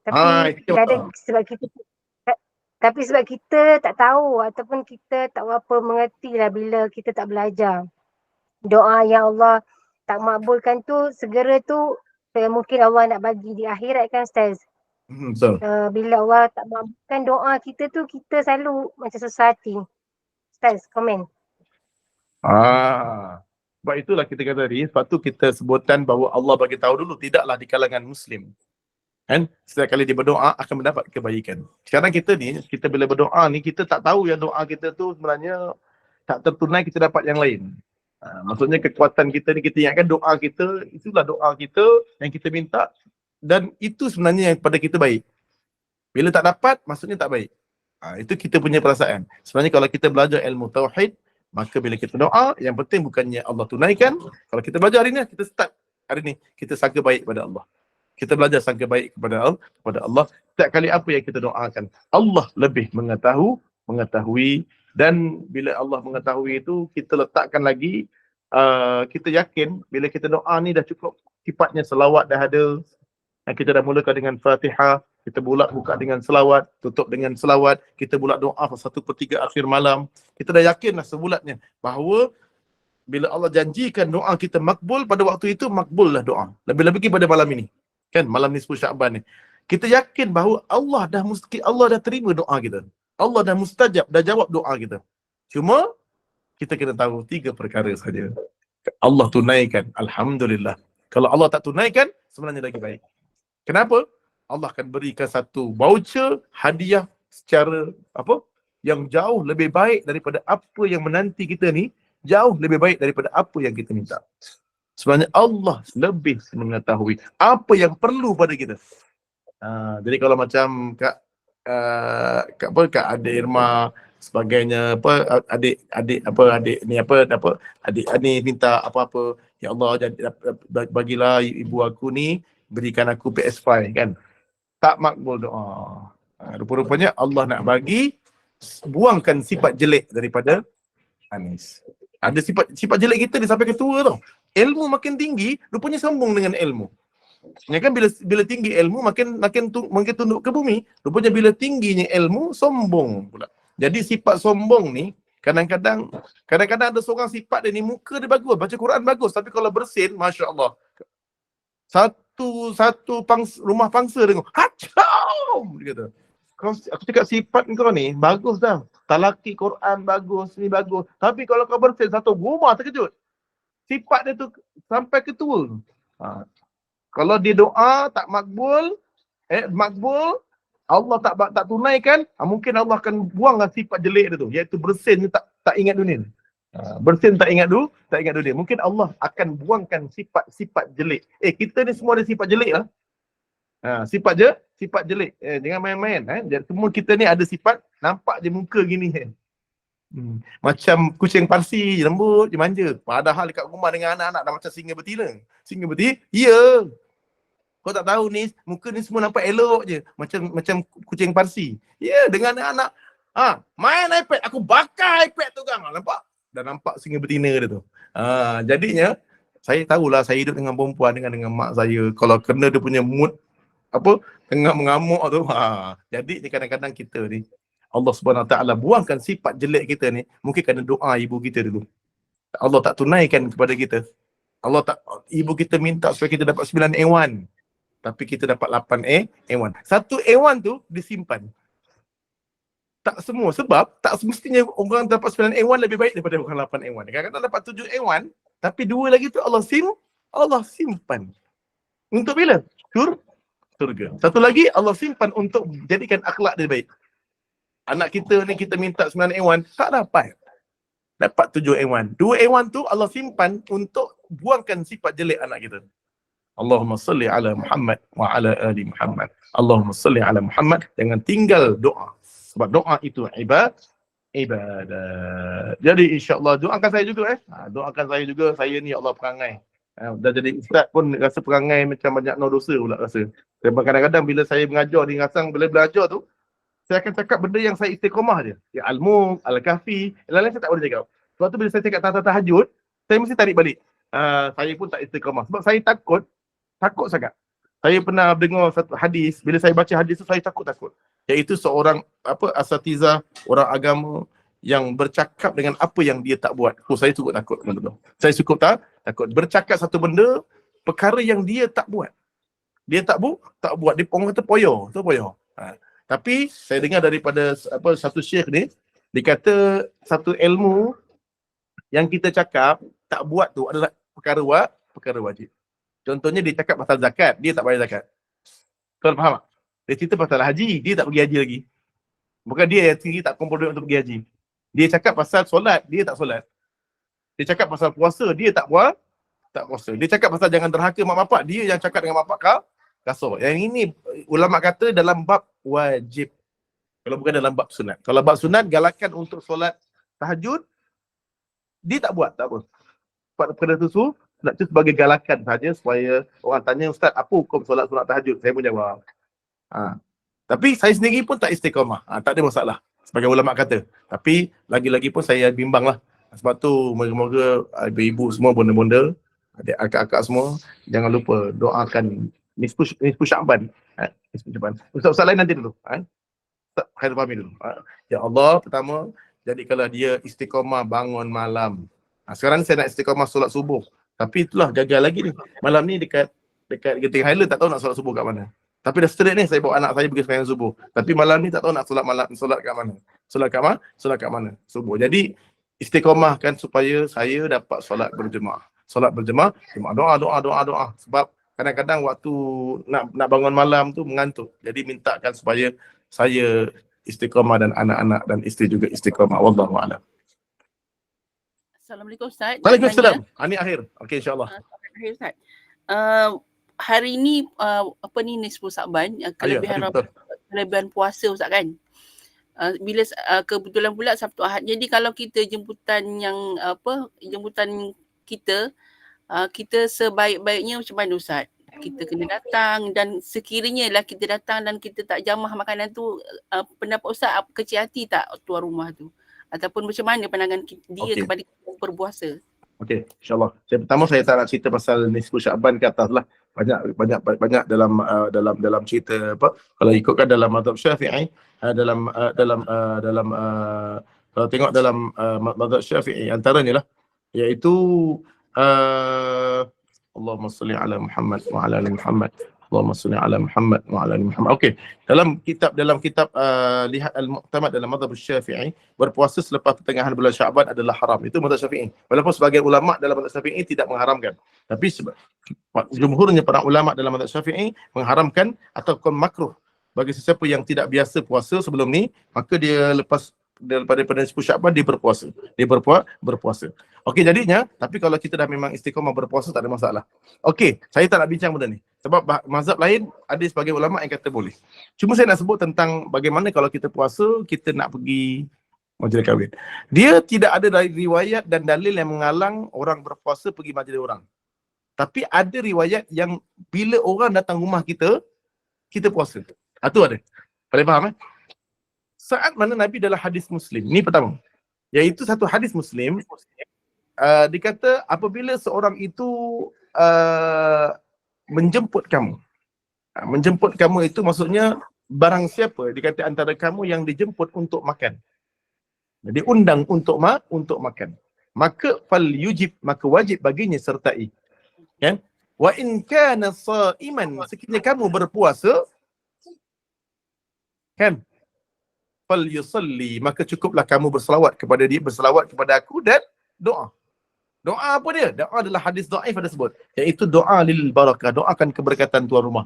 kan. Tapi kadang sebab kita tak tahu ataupun kita tak apa mengerti lah bila kita tak belajar. Doa yang Allah tak makbulkan tu, segera tu mungkin Allah nak bagi di akhirat kan Ustaz. Betul. Bila Allah tak makbulkan doa kita tu, kita selalu macam susah hati. Ustaz, komen. Sebab itulah kita kata tadi, sebab tu kita sebutan bahawa Allah bagi tahu dulu tidaklah di kalangan Muslim. Kan? Setiap kali dia berdoa akan mendapat kebaikan. Sekarang kita bila berdoa ni, kita tak tahu yang doa kita tu sebenarnya tak tertunai, kita dapat yang lain. Maksudnya kekuatan kita ni, kita ingatkan doa kita, itulah doa kita yang kita minta, dan itu sebenarnya yang pada kita baik. Bila tak dapat, maksudnya tak baik. Itu kita punya perasaan. Sebenarnya kalau kita belajar ilmu tauhid, maka bila kita doa, yang penting bukannya Allah tunaikan. Kalau kita belajar hari ni, kita start hari ni, kita sangka baik pada Allah. Kita belajar sangka baik kepada Allah. Setiap kali apa yang kita doakan, Allah lebih mengetahui, dan bila Allah mengetahui itu, kita letakkan lagi, kita yakin bila kita doa ni dah cukup sifatnya selawat dah ada. Kita dah mulakan dengan Fatihah, kita buka dengan selawat, tutup dengan selawat, kita bulat doa 1/3 akhir malam. Kita dah yakinlah sebulatnya bahawa bila Allah janjikan doa kita makbul, pada waktu itu makbul lah doa. Lebih-lebih pada malam ini. Kan malam nisfu Syaban ni. Kita yakin bahawa Allah dah terima doa kita. Allah dah mustajab, dah jawab doa kita. Cuma kita kena tahu 3 perkara saja. Allah tunaikan, alhamdulillah. Kalau Allah tak tunaikan, sebenarnya lagi baik. Kenapa? Allah akan berikan satu voucher hadiah secara yang jauh lebih baik daripada apa yang menanti kita ni, jauh lebih baik daripada apa yang kita minta. Sebenarnya Allah lebih mengetahui apa yang perlu pada kita. Jadi kalau macam Kak Adik Irma sebagainya, adik ni minta apa-apa, ya Allah bagilah ibu aku ni, berikan aku PS5 kan. Tak makbul doa. Rupa-rupanya Allah nak bagi, buangkan sifat jelek daripada Anis. Ada sifat jelek kita ni sampai ketua tau. Ilmu makin tinggi, rupanya sombong dengan ilmu. Ya kan, bila tinggi ilmu makin tunduk ke bumi. Rupanya bila tingginya ilmu, sombong pula. Jadi sifat sombong ni kadang-kadang ada seorang sifat dia ni, muka dia bagus, baca Quran bagus, tapi kalau bersin, masya-Allah. Satu rumah pangsa dia tengok, hacau! Dia kata, aku cakap sifat kau ni bagus dah. Talaki Quran bagus, ni bagus. Tapi kalau kau bersin, satu rumah terkejut. Sifat dia tu sampai ketua. Kalau dia doa tak makbul, Allah tak tunaikan, mungkin Allah akan buanglah sifat jelek dia tu, iaitu bersin tak ingat dunia. Bersin tak ingat dunia. Mungkin Allah akan buangkan sifat-sifat jelek. Kita ni semua ada sifat jelek lah. Sifat jelek. Jangan main-main. Semua kita ni ada sifat nampak je muka gini. Macam kucing Parsi, lembut je, manja. Padahal dekat rumah dengan anak-anak dah macam singa betina. Singa betina? Ya. Kau tak tahu ni, muka ni semua nampak elok je. Macam kucing Parsi. Ya, dengan anak-anak. Main iPad, aku bakar iPad tu kan. Nampak? Dah nampak singa betina dia tu. Jadinya, saya tahulah saya hidup dengan perempuan, dengan mak saya. Kalau kena dia punya mood, tengah mengamuk tu. Jadi kadang-kadang kita ni, Allah Subhanahu Wa Taala buangkan sifat jelek kita ni, mungkin kerana doa ibu kita dulu. Allah tak tunaikan kepada kita. Ibu kita minta supaya kita dapat 9 A1. Tapi kita dapat 8 A1. 1 A1 tu disimpan. Tak semua. Sebab tak semestinya orang dapat 9 A1 lebih baik daripada orang 8 A1. Kadang-kadang dapat 7 A1, tapi 2 lagi tu Allah simpan. Untuk bila? Surga. Satu lagi Allah simpan untuk jadikan akhlak dia baik. Anak kita ni kita minta 9 A1, tak dapat. Dapat 7 A1. 2 A1 tu Allah simpan untuk buangkan sifat jelek anak kita. Allahumma salli ala Muhammad wa ala ali Muhammad. Allahumma salli ala Muhammad. Jangan tinggal doa. Sebab doa itu ibadah. Jadi insya-Allah doakan saya juga doakan saya juga. Saya ni ya Allah perangai. Dah jadi ustaz pun rasa perangai macam banyak no dosa pula rasa. Sebab kadang-kadang bila saya mengajar di Ngasang, bila belajar tu, saya akan cakap benda yang saya istiqamah je. Ya Al-Mulk, Al-Kahfi, lain-lain saya tak boleh cakap. Sebab tu bila saya cakap tahajud, saya mesti tarik balik. Saya pun tak istiqamah. Sebab saya takut sangat. Saya pernah dengar satu hadis, bila saya baca hadis tu saya takut. Iaitu seorang asatizah, orang agama yang bercakap dengan apa yang dia tak buat. Saya cukup takut. Saya cukup takut. Bercakap satu benda, perkara yang dia tak buat. Dia tak buat. Dia orang kata poyo. Tapi saya dengar daripada satu syekh ni, dia kata satu ilmu yang kita cakap tak buat tu adalah perkara wajib. Contohnya dia cakap pasal zakat, dia tak bayar zakat. Kau faham tak? Dia cerita pasal haji, dia tak pergi haji lagi. Bukan dia yang sendiri tak kumpul duit untuk pergi haji. Dia cakap pasal solat, dia tak solat. Dia cakap pasal puasa, dia tak puasa. Dia cakap pasal jangan derhaka mak bapak, dia yang cakap dengan mak bapak kasar. Yang ini ulama kata dalam bab wajib. Kalau bukan dalam bab sunat. Kalau bab sunat, galakan untuk solat tahajud, dia tak buat, tak apa. Pada tu nak tu sebagai galakan saja supaya orang tanya, Ustaz, apa hukum solat sunat tahajud? Saya pun jawab. Tapi saya sendiri pun tak istiqamah. Tak ada masalah. Sebagai ulama kata. Tapi lagi-lagi pun saya bimbang lah. Sebab tu moga-moga ibu-ibu semua, bonda-bonda, adik akak-akak semua, jangan lupa doakan Nisfu Sya'ban. Ustaz-ustaz lain nanti dulu. Ustaz Khairul Fahmi dulu. Ya Allah, pertama, jadikanlah dia istiqamah bangun malam. Sekarang saya nak istiqamah solat subuh. Tapi itulah gagal lagi ni. Malam ni dekat Genting Highland tak tahu nak solat subuh kat mana. Tapi dah straight ni saya bawa anak saya pergi sembahyang subuh. Tapi malam ni tak tahu nak solat kat mana. Solat kat mana? Subuh. Jadi istiqamahkan supaya saya dapat solat berjemaah. Doa. Sebab kadang-kadang waktu nak bangun malam tu mengantuk. Jadi mintakan supaya saya istiqamah dan anak-anak dan isteri juga istiqamah. Wallahu a'lam. Assalamualaikum Ustaz. Waalaikumsalam. Ini akhir. Okey, insya-Allah. Akhir Ustaz. Hari ni Nisfu Sya'ban, kelebihan puasa Ustaz kan. Bila kebetulan pula Sabtu Ahad. Jadi kalau kita jemputan kita sebaik-baiknya macam mana Ustaz? Kita kena datang, dan sekiranya lah kita datang dan kita tak jamah makanan tu, pendapat Ustaz kecil hati tak tuan rumah tu? Ataupun macam mana pandangan dia kepada kita berpuasa? Okey, insya-Allah. Pertama saya tak nak cerita pasal Nisfu Sya'ban ke atas lah. Banyak dalam cerita kalau ikutkan dalam mazhab Syafi'i, kalau tengok dalam mazhab Syafi'i antaranya lah, iaitu Allahumma salli ala Muhammad wa ala ali Muhammad. Allahumma salli ala Muhammad wa ala ali Muhammad. Okey. Dalam kitab lihat al-mu'tamad dalam mazhab Syafi'i, berpuasa selepas pertengahan bulan Sya'ban adalah haram. Itu mazhab Syafi'i. Walaupun sebagian ulama dalam mazhab Syafi'i tidak mengharamkan. Tapi jumhurnya para ulama dalam mazhab Syafi'i mengharamkan ataupun makruh bagi sesiapa yang tidak biasa puasa sebelum ni, maka dia lepas daripada Nisfu Sya'ban dia berpuasa. Berpuasa. Okey, jadinya, tapi kalau kita dah memang istiqamah berpuasa tak ada masalah. Okey, saya tak nak bincang benda ni. Sebab mazhab lain ada sebagai ulama yang kata boleh. Cuma saya nak sebut tentang bagaimana kalau kita puasa, kita nak pergi majlis kahwin. Dia tidak ada riwayat dan dalil yang mengalang orang berpuasa pergi majlis orang. Tapi ada riwayat yang bila orang datang rumah kita, kita puasa. Itu ada. Boleh faham Saat mana Nabi dalam hadis Muslim. Ni pertama. Iaitu satu hadis Muslim, dikata apabila seorang itu menjemput kamu. Menjemput kamu itu maksudnya barang siapa dikata antara kamu yang dijemput untuk makan. Jadi undang untuk makan. Maka fal yujib, maka wajib baginya sertai. Kan? Wa in kana shaiman, sekiranya kamu berpuasa, kan? Fal yusalli, maka cukuplah kamu berselawat kepada dia, berselawat kepada aku dan doa. Doa apa dia? Doa adalah hadis dhaif ada sebut, iaitu doa lil barakah, doakan keberkatan tuan rumah.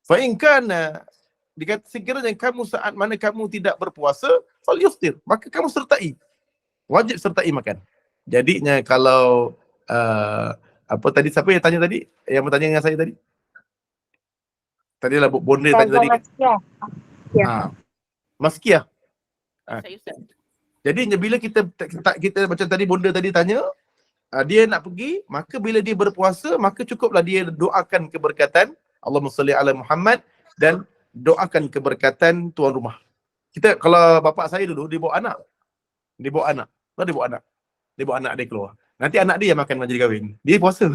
Fa in kana, dikata sekiranya kamu saat mana kamu tidak berpuasa, fal yuftir, maka kamu sertai. Wajib sertai makan. Jadinya kalau apa tadi, siapa yang tanya tadi? Yang bertanya dengan saya tadi? Tadilah bonda tanya tadi. Ya. Maskiah. Saya Ustaz. Jadi bila kita macam tadi bonda tadi tanya, dia nak pergi, maka bila dia berpuasa, maka cukuplah dia doakan keberkatan Allahumma salli ala Muhammad dan doakan keberkatan tuan rumah. Kita kalau bapak saya dulu dia bawa anak. Dia bawa anak dia keluar. Nanti anak dia yang makan majlis kahwin. Dia puasa.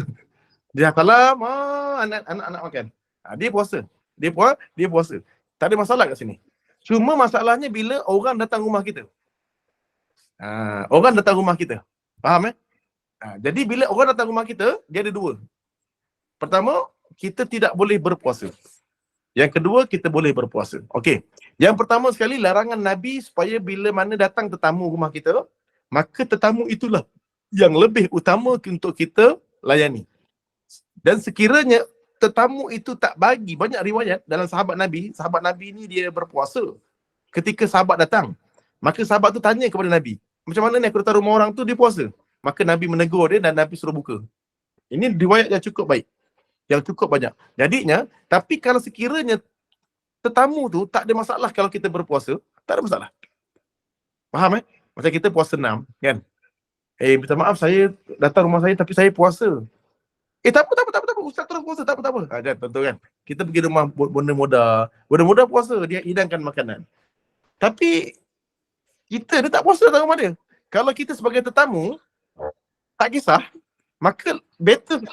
Dia salam, anak makan. Dia puasa. Dia puasa. Tak ada masalah kat sini. Cuma masalahnya bila orang datang rumah kita. Orang datang rumah kita. Faham jadi bila orang datang rumah kita, dia ada dua. Pertama, kita tidak boleh berpuasa. Yang kedua, kita boleh berpuasa. Okey. Yang pertama sekali, larangan Nabi supaya bila mana datang tetamu rumah kita, maka tetamu itulah yang lebih utama untuk kita layani. Dan sekiranya tetamu itu tak bagi, banyak riwayat dalam sahabat Nabi ni dia berpuasa ketika sahabat datang. Maka sahabat tu tanya kepada Nabi, macam mana ni aku datang rumah orang tu dia puasa? Maka Nabi menegur dia dan Nabi suruh buka. Ini riwayat yang cukup baik. Yang cukup banyak. Jadinya, tapi kalau sekiranya tetamu tu tak ada masalah kalau kita berpuasa, tak ada masalah. Faham Macam kita puasa 6, kan? Minta maaf saya datang rumah saya tapi saya puasa. Tak apa. Ustaz terus puasa, tak apa. Tentu kan. Kita pergi rumah bonda muda puasa, dia hidangkan makanan. Tapi dia tak puasa dalam rumah dia. Kalau kita sebagai tetamu, tak kisah, maka better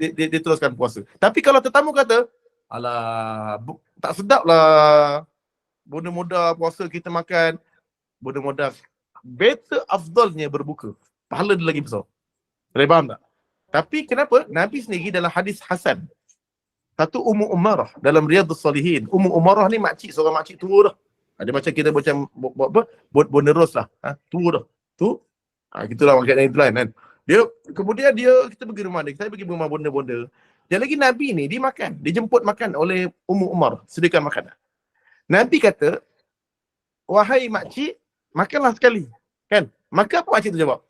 dia teruskan puasa. Tapi kalau tetamu kata, alah, tak sedap lah bonda muda puasa kita makan, bonda muda, better afdalnya berbuka. Pahala dia lagi besar. Boleh faham tak? Tapi kenapa? Nabi sendiri dalam hadis Hasan. Satu Ummu Umarah dalam Riyadhus Salihin. Ummu Umarah ni makcik, seorang makcik tua dah. Ada macam kita macam bonda ros lah. Tua dah. Tu. Gitulah maknanya itu kan. Kemudian kita pergi rumah dia. Saya pergi rumah bonda-bonda. Dan lagi Nabi ni, dia makan. Dia jemput makan oleh Ummu Umar. Sediakan makanan. Nabi kata, wahai makcik, makanlah sekali. Kan? Maka apa makcik tu jawab?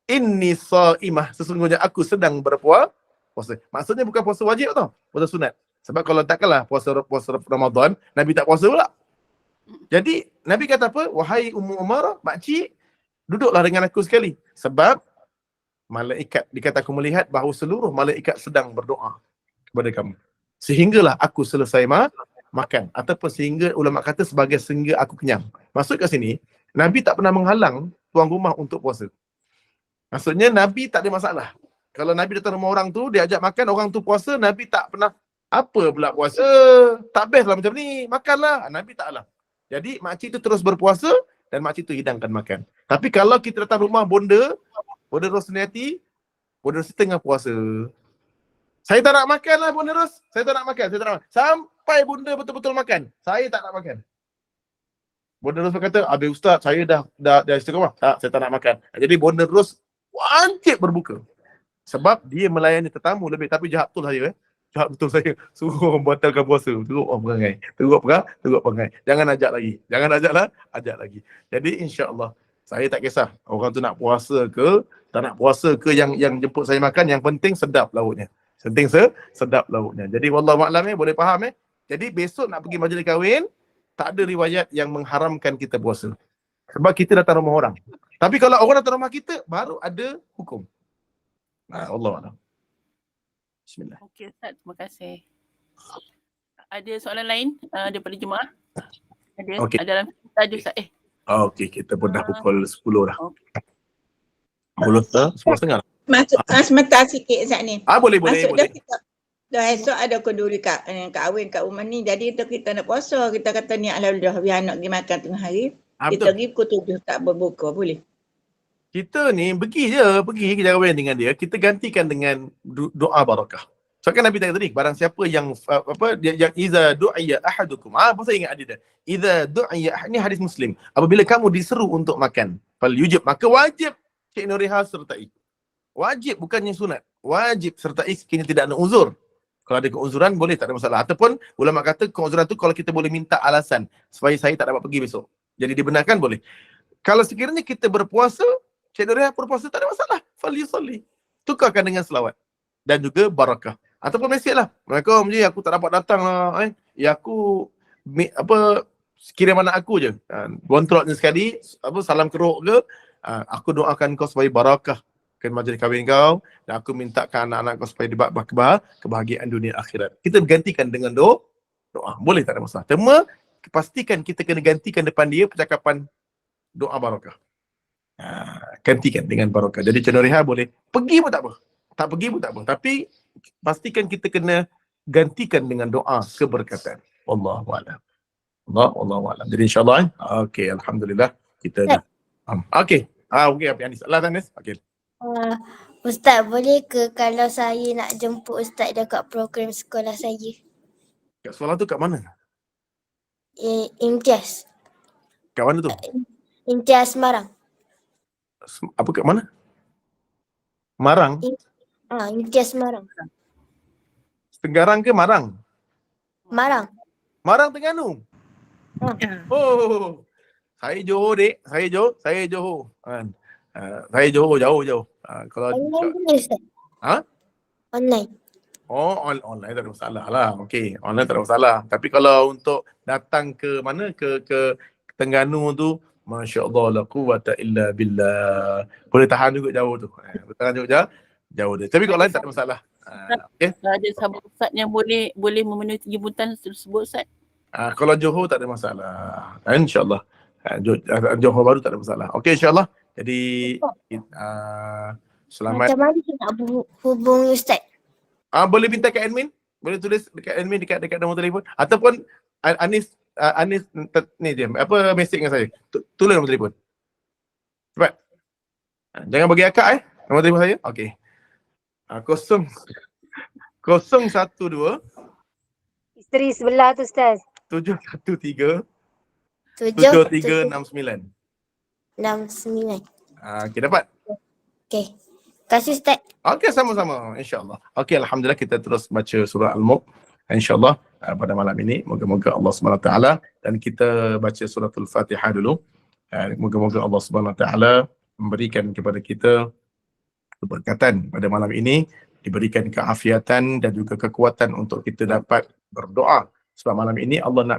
Inni saimah, sesungguhnya aku sedang berpuasa. Maksudnya bukan puasa wajib tau, puasa sunat. Sebab kalau takkanlah puasa Ramadan, Nabi tak puasa pula. Jadi Nabi kata apa? Wahai Ummu Umar, makcik, duduklah dengan aku sekali. Sebab malaikat, dikata aku melihat bahawa seluruh malaikat sedang berdoa kepada kamu. Sehinggalah aku selesai makan. Ataupun sehingga ulama kata sehingga aku kenyang. Maksud kat sini, Nabi tak pernah menghalang tuan rumah untuk puasa. Maksudnya Nabi tak ada masalah. Kalau Nabi datang rumah orang tu, dia ajak makan, orang tu puasa, Nabi tak pernah, apa pula puasa? Tak best lah macam ni, makanlah. Nabi taklah. Jadi makcik tu terus berpuasa dan makcik tu hidangkan makan. Tapi kalau kita datang rumah bonda Rosniati, bonda Rosniati tengah puasa. Saya tak nak makan lah bonda Ros. Saya tak nak makan. Sampai bonda betul-betul makan, saya tak nak makan. Bonda Ros berkata, habis Ustaz, saya dah istiqamah. Saya tak nak makan. Jadi bonda Ros wajib berbuka. Sebab dia melayani tetamu lebih. Tapi jahat betul saya. Jahat betul saya. Suruh orang batalkan puasa. Teruk perangai. Jangan ajak lagi. Jadi insya-Allah saya tak kisah orang tu nak puasa ke, tak nak puasa ke, yang jemput saya makan, yang penting sedap lauknya. Penting sedap lauknya. Jadi wallahu a'lam, boleh faham Jadi besok nak pergi majlis kahwin, tak ada riwayat yang mengharamkan kita puasa. Sebab kita datang rumah orang. Tapi kalau orang datang rumah kita, baru ada hukum. Wallahu a'lam. Bismillah. Okey Ustaz, terima kasih. Ada soalan lain daripada jemaah? Ada? Okey. Ada dalam ada Ustaz? Okey, kita pun dah pukul 10 dah. Okey. 10:30. Masuk sebentar sikit Ustaz ni. Boleh. Masuk dah kita. Dah esok ada kenduri kahwin kat rumah ni. Jadi kita nak puasa. Kita kata ni alhamdulillah biar anak pergi makan tengah hari. Kita Betul. pergi pukul 7 tak berbuka boleh. Kita ni pergi ke kahwin dengan dia, kita gantikan dengan doa barakah. So kan Nabi tadi, barang siapa yang yang iza du'iya ahadukum. Apa saya ingat hadis dia? Iza du'iya, ni hadis Muslim. Apabila kamu diseru untuk makan, fal yujib, maka wajib Cik Nuriha sertai. Wajib, bukannya sunat. Wajib sertai sekiranya tidak ada uzur. Kalau ada keuzuran boleh, tak ada masalah. Ataupun ulama kata keuzuran tu kalau kita boleh minta alasan supaya saya tak dapat pergi besok. Jadi dibenarkan boleh. Kalau sekiranya kita berpuasa, Cik Nuriha berpuasa tak ada masalah. Fal yusalli. Tukarkan dengan selawat dan juga barakah. Ataupun mesej lah. Assalamualaikum je, aku tak dapat datang lah. Ya aku kirim anak aku je. Bontroknya sekali, salam keruk ke. Aku doakan kau supaya barakah ke majlis kahwin kau. Dan aku mintakan anak-anak kau supaya dapat kebahagiaan dunia akhirat. Kita gantikan dengan doa. Boleh, tak ada masalah. Cuma pastikan kita kena gantikan depan dia percakapan doa barakah. Gantikan dengan barakah. Jadi Cik Nuriha boleh pergi pun tak apa. Tak pergi pun tak apa. Tapi pastikan kita kena gantikan dengan doa keberkatan. Wallahu a'lam. Wallahu a'lam. Jadi insya-Allah okey, alhamdulillah kita dah. Okey. Okey, apa Anis? Allah Anis. Okey. Ustaz, boleh ke kalau saya nak jemput Ustaz dekat program sekolah saya? Kat sekolah tu kat mana? Imtiaz. Kat mana tu? Imtiaz Semarang. Apa kat mana? Marang? Imtiaz Semarang. Tenggarang ke Marang? Marang. Marang Terengganu. Oh. Saya Johor, Dek. Saya Johor. Saya Johor jauh. Kalau Online boleh Ustaz? Online. Online tak ada masalah lah. Okey, online tak ada masalah. Tapi kalau untuk datang ke mana ke Terengganu tu, masya-Allah la quwwata illa billah. Boleh tahan juga jauh tu. Tahan juga jauh dia. Tapi kalau lain tak ada masalah. Okey. Ada sahabat Ustaz yang boleh memenuhi jemputan tersebut Ustaz? Kalau Johor tak ada masalah. InsyaAllah. Johor baru tak ada masalah. Okey, insyaAllah. Jadi selamat. Macam mana kita nak hubungi Ustaz? Boleh minta kat admin. Boleh tulis dekat admin dekat nombor telefon. Ataupun Anis ni dia. Mesej dengan saya. Tulis nombor telefon. Cepat. Jangan bagi akak nombor telefon saya. Okey. 012 Isteri sebelah tu Ustaz. 713 7 7369. 69. Okey, dapat? Okey. Terima kasih Ustaz. Okey, sama-sama. InsyaAllah. Okey, alhamdulillah kita terus baca surah Al-Mulk. InsyaAllah pada malam ini. Moga-moga Allah SWT dan kita baca suratul Fatihah dulu. Moga-moga Allah SWT memberikan kepada kita keberkatan pada malam ini, diberikan keafiatan dan juga kekuatan untuk kita dapat berdoa. Sebab malam ini Allah nak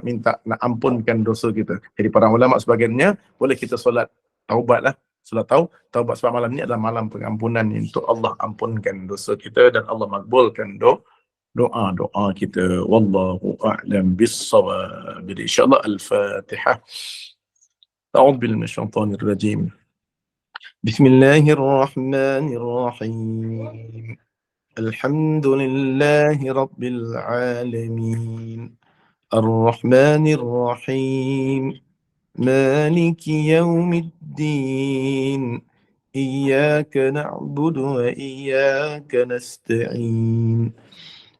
ampunkan dosa kita. Jadi para ulama sebagiannya boleh kita solat taubat lah. Solat taubat sebab malam ini adalah malam pengampunan untuk Allah ampunkan dosa kita dan Allah makbulkan doa kita. Wallahu a'lam bis-shawab. Jadi insya-Allah Al-Fatihah. A'udzu billahi minasyaitonir rajim. Bismillahirrahmanirrahim. Alhamdulillahi rabbil alamin. Ar-Rahmanir Rahim. Maliki yaumiddin. Iyyaka na'budu wa iyyaka nasta'in.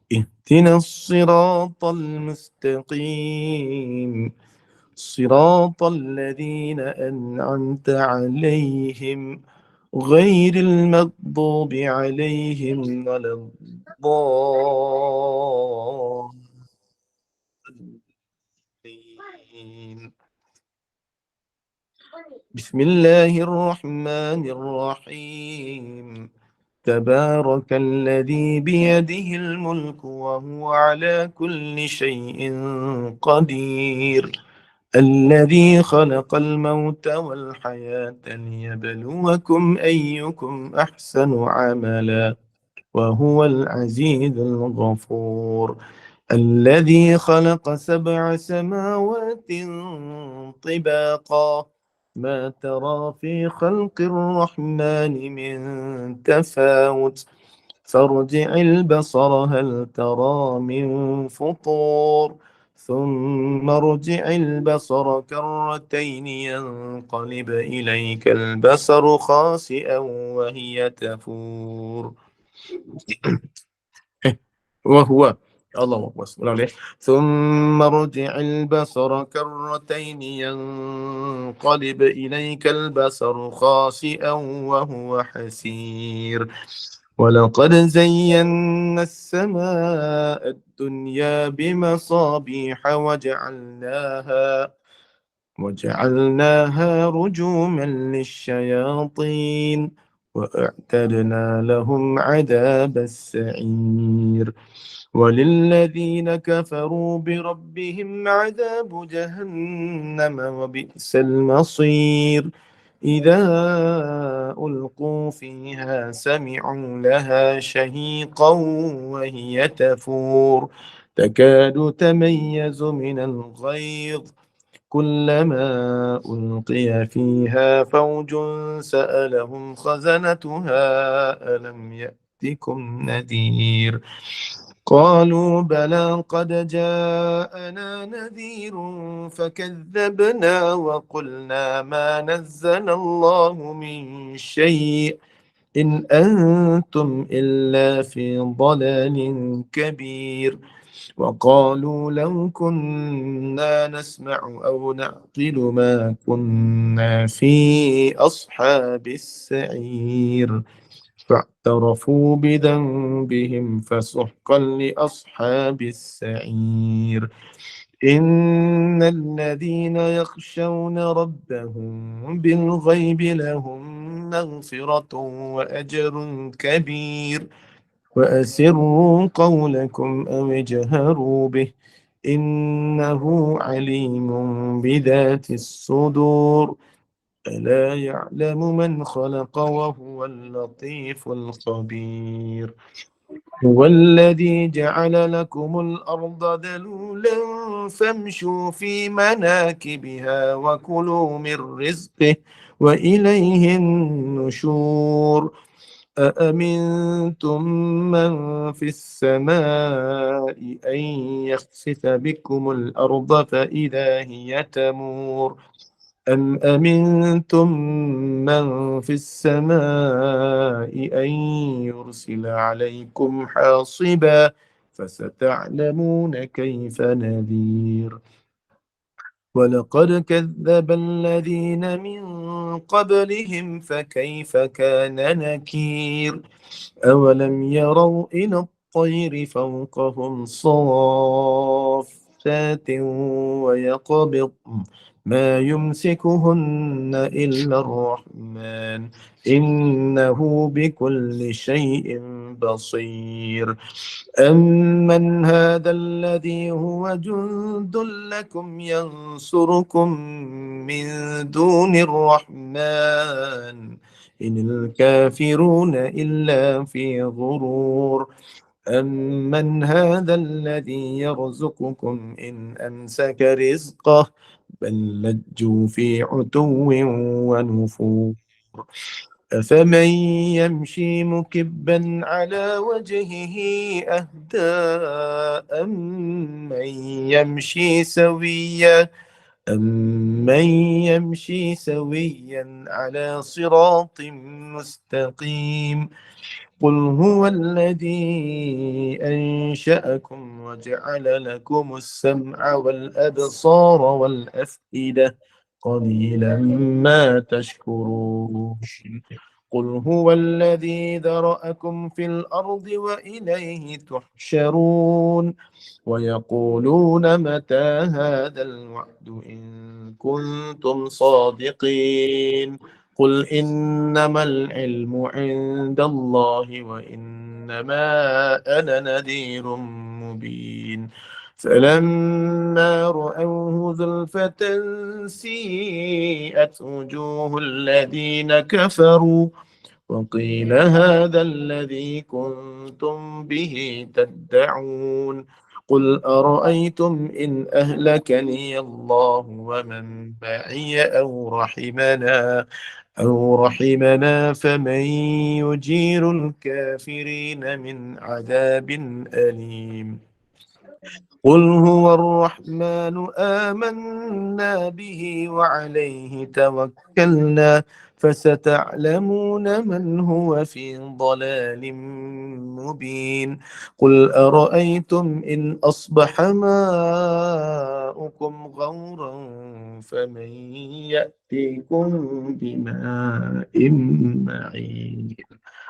Ihdinas siratal mustaqim. صراط الذين أنعمت عليهم غير المغضوب عليهم ولا الضالين. بسم الله الرحمن الرحيم. تبارك الذي بيده الملك وهو على كل شيء قدير الذي خلق الموت والحياة ليبلوكم أيكم أحسن عملا وهو العزيز الغفور الذي خلق 7 سماوات طباقا ما ترى في خلق الرحمن من تفاوت فارجع البصر هل ترى من فطور ثم ارجع البصر كرتين ينقلب إليك البصر خاسئا وهي تفور وهو الله أكبر ثم ارجع البصر كرتين ينقلب إليك البصر خاسئا وهو حسير ولقد زينا السماء الدنيا بمصابيح وجعلناها رجوما للشياطين وأعتدنا لهم عذاب السعير وللذين كفروا بربهم عذاب جهنم وبئس المصير إذا ألقوا فيها سمعوا لها شهيقا وهي تفور تكاد تميز من الغيظ كلما ألقي فيها فوج سألهم خزنتها ألم يأتكم نذير قالوا بلى قد جاءنا نذير فكذبنا وقلنا ما نزل الله من شيء إن أنتم إلا في ضلال كبير وقالوا لو كنا نسمع أو نعقل ما كنا في أصحاب السعير فاعترفوا بذنبهم فسحقا لأصحاب السعير إن الذين يخشون ربهم بالغيب لهم مغفرة وأجر كبير وأسروا قولكم أو اجهروا به إنه عليم بذات الصدور ألا يعلم من خلق وهو اللطيف الخبير هو الذي جعل لكم الأرض ذلولا فامشوا في مناكبها وكلوا من رزقه وإليه النشور أأمنتم من في السماء أن يخسف بكم الأرض فإذا هي تمور أم أمنتم من في السماء أن يرسل عليكم حاصبا فستعلمون كيف نذير ولقد كذب الذين من قبلهم فكيف كان نكير أولم يروا إلى الطير فوقهم صافات ويقبض ما يمسكهن إلا الرحمن إنه بكل شيء بصير أمن هذا الذي هو جند لكم ينصركم من دون الرحمن إن الكافرون إلا في غرور أمن هذا الذي يرزقكم إن أمسك رزقه بل لجوا في عتو ونفور أفمن يمشي مكبا على وجهه أهدى أمن يمشي سويا على صراط مستقيم قل هو الذي أنشأكم وجعل لكم السمع والأبصار والأفئدة قليلا ما تشكرون قل هو الذي ذرأكم في الأرض وإليه تحشرون ويقولون متى هذا الوعد إن كنتم صادقين قل إنما العلم عند الله وإنما أنا نذير مبين فلما رأوه زلفة سيئت وجوه الذين كفروا وقيل هذا الذي كنتم به تدعون قل أرأيتم إن أهلكني الله ومن معي أو رحمنا فمن يجير الكافرين من عذاب أليم قل هو الرحمن آمنا به وعليه توكلنا فستعلمون من هو في ضلال مبين قل أرأيتم إن أصبح ماؤكم غورا فمن يأتيكم بماء معين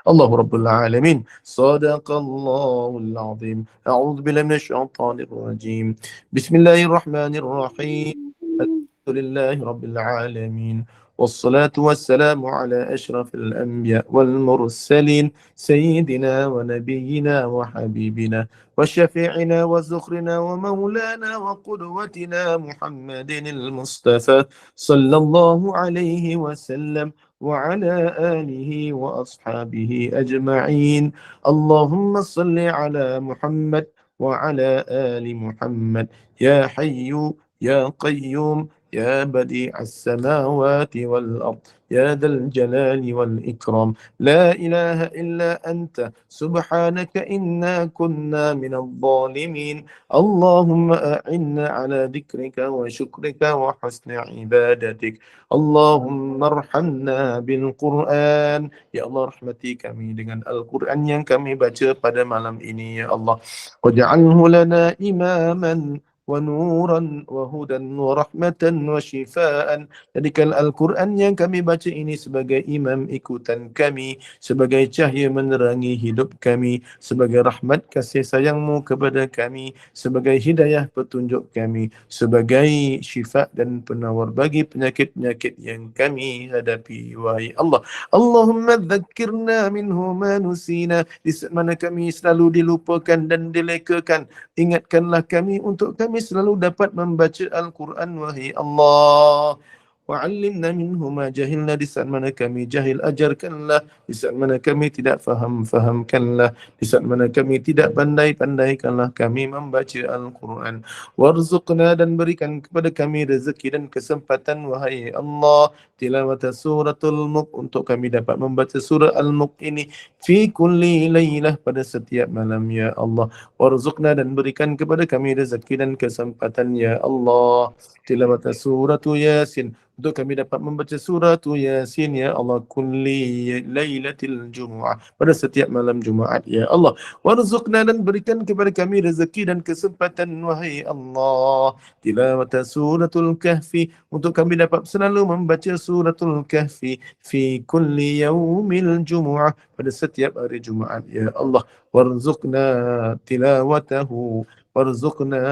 الله رب العالمين صدق الله العظيم أعوذ بالله من الشيطان الرجيم بسم الله الرحمن الرحيم الحمد لله رب العالمين والصلاة والسلام على أشرف الأنبياء والمرسلين سيدنا ونبينا وحبيبنا وشفيعنا وزخرنا ومولانا وقدوتنا محمد المصطفى صلى الله عليه وسلم وعلى آله وأصحابه أجمعين اللهم صل على محمد وعلى آل محمد يا حي يا قيوم يا بديع السماوات والأرض يا ذا الجلال والإكرام لا إله إلا أنت سبحانك إنا كنا من الظالمين اللهم أعنا على ذكرك وشكرك وحسن عبادتك اللهم ارhamna bil Quran. Ya Allah, rahmati kami dengan Al-Quran yang kami baca pada malam ini, ya Allah. Waj'alhu lana imaman wa nuran wa hudan wa rahmatan wa shifaan. Jadikan Al-Quran yang kami baca ini sebagai imam ikutan kami, sebagai cahaya menerangi hidup kami, sebagai rahmat kasih sayangmu kepada kami, sebagai hidayah petunjuk kami, sebagai syifa dan penawar bagi penyakit-penyakit yang kami hadapi. Wahai Allah, Allahumma dzakirna minhu ma nusina. Di mana kami selalu dilupakan dan dilekakan, ingatkanlah kami untuk kami selalu dapat membaca Al-Quran. Wahai Allah, wa'allimna minhu ma jahilna. Di saat mana kami jahil, ajarkanlah. Di saat mana kami tidak faham, fahamkanlah. Di saat mana kami tidak pandai, pandaikanlah kami membaca Al-Quran. Warzuqna, dan berikan kepada kami rezeki dan kesempatan, wahai Allah, tilawat suratul Mulk, untuk kami dapat membaca surah Al-Mulk ini fi kulli laylah, pada setiap malam, ya Allah. Warzuqna, dan berikan kepada kami rezeki dan kesempatan, ya Allah, tilawat suratul Yasin, untuk kami dapat membaca surah Yasin, ya Allah, kulli lailatil Jumu'ah, pada setiap malam Jumaat, ya Allah. Warzuqna, dan berikan kepada kami rezeki dan kesempatan, wahai Allah, tilawat suratul Kahfi, untuk kami dapat selalu membaca suratul Kahfi fi kulli yaumil Jumu'ah, pada setiap hari Jumaat, ya Allah. Warzuqna tilawatahu, warzuqna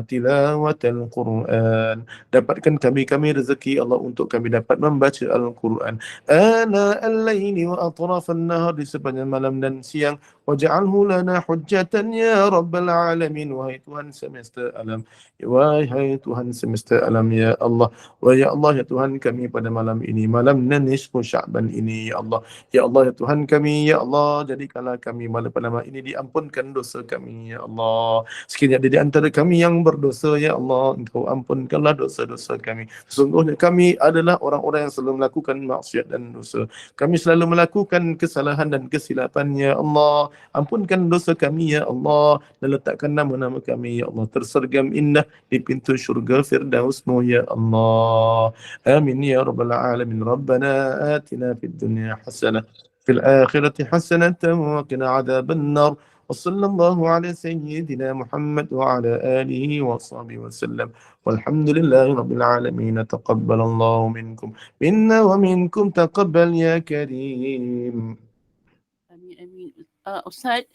tilawatal Quran. Dapatkan kami rezeki, Allah, untuk kami dapat membaca Al-Quran ana al-laili wa atrafan nahar, di sepanjang malam dan siang. Waj'alhu lana hujjatan ya rabbal alamin. Wahai Tuhan semesta alam, wahai Tuhan semesta alam, ya Allah. Wahai Allah, ya Tuhan kami pada malam ini, malam nisfu Sya'ban ini, ya Allah. Ya Allah, ya Tuhan kami, ya Allah, jadikanlah kami pada malam ini diampunkan dosa kami, ya Allah. Sekiranya ada di antara kami yang berdosa, ya Allah, Engkau ampunkanlah dosa-dosa kami. Sesungguhnya kami adalah orang-orang yang selalu melakukan maksiat dan dosa. Kami selalu melakukan kesalahan dan kesilapan, ya Allah. Ampunkan dosa kami, ya Allah, dan letakkan nama-nama kami, ya Allah, tersergam indah di pintu syurga Firdaus-Mu, ya Allah. Amin ya rabbal alamin. Rabbana atina fid dunya hasanah fil akhirati hasanatan wa qina adzaban nar. وصلى الله على سيدنا محمد وعلى آله وصحبه وسلم والحمد لله رب العالمين. تقبل الله منكم منا ومنكم تقبل يا كريم. Amin, amin. Ustaz,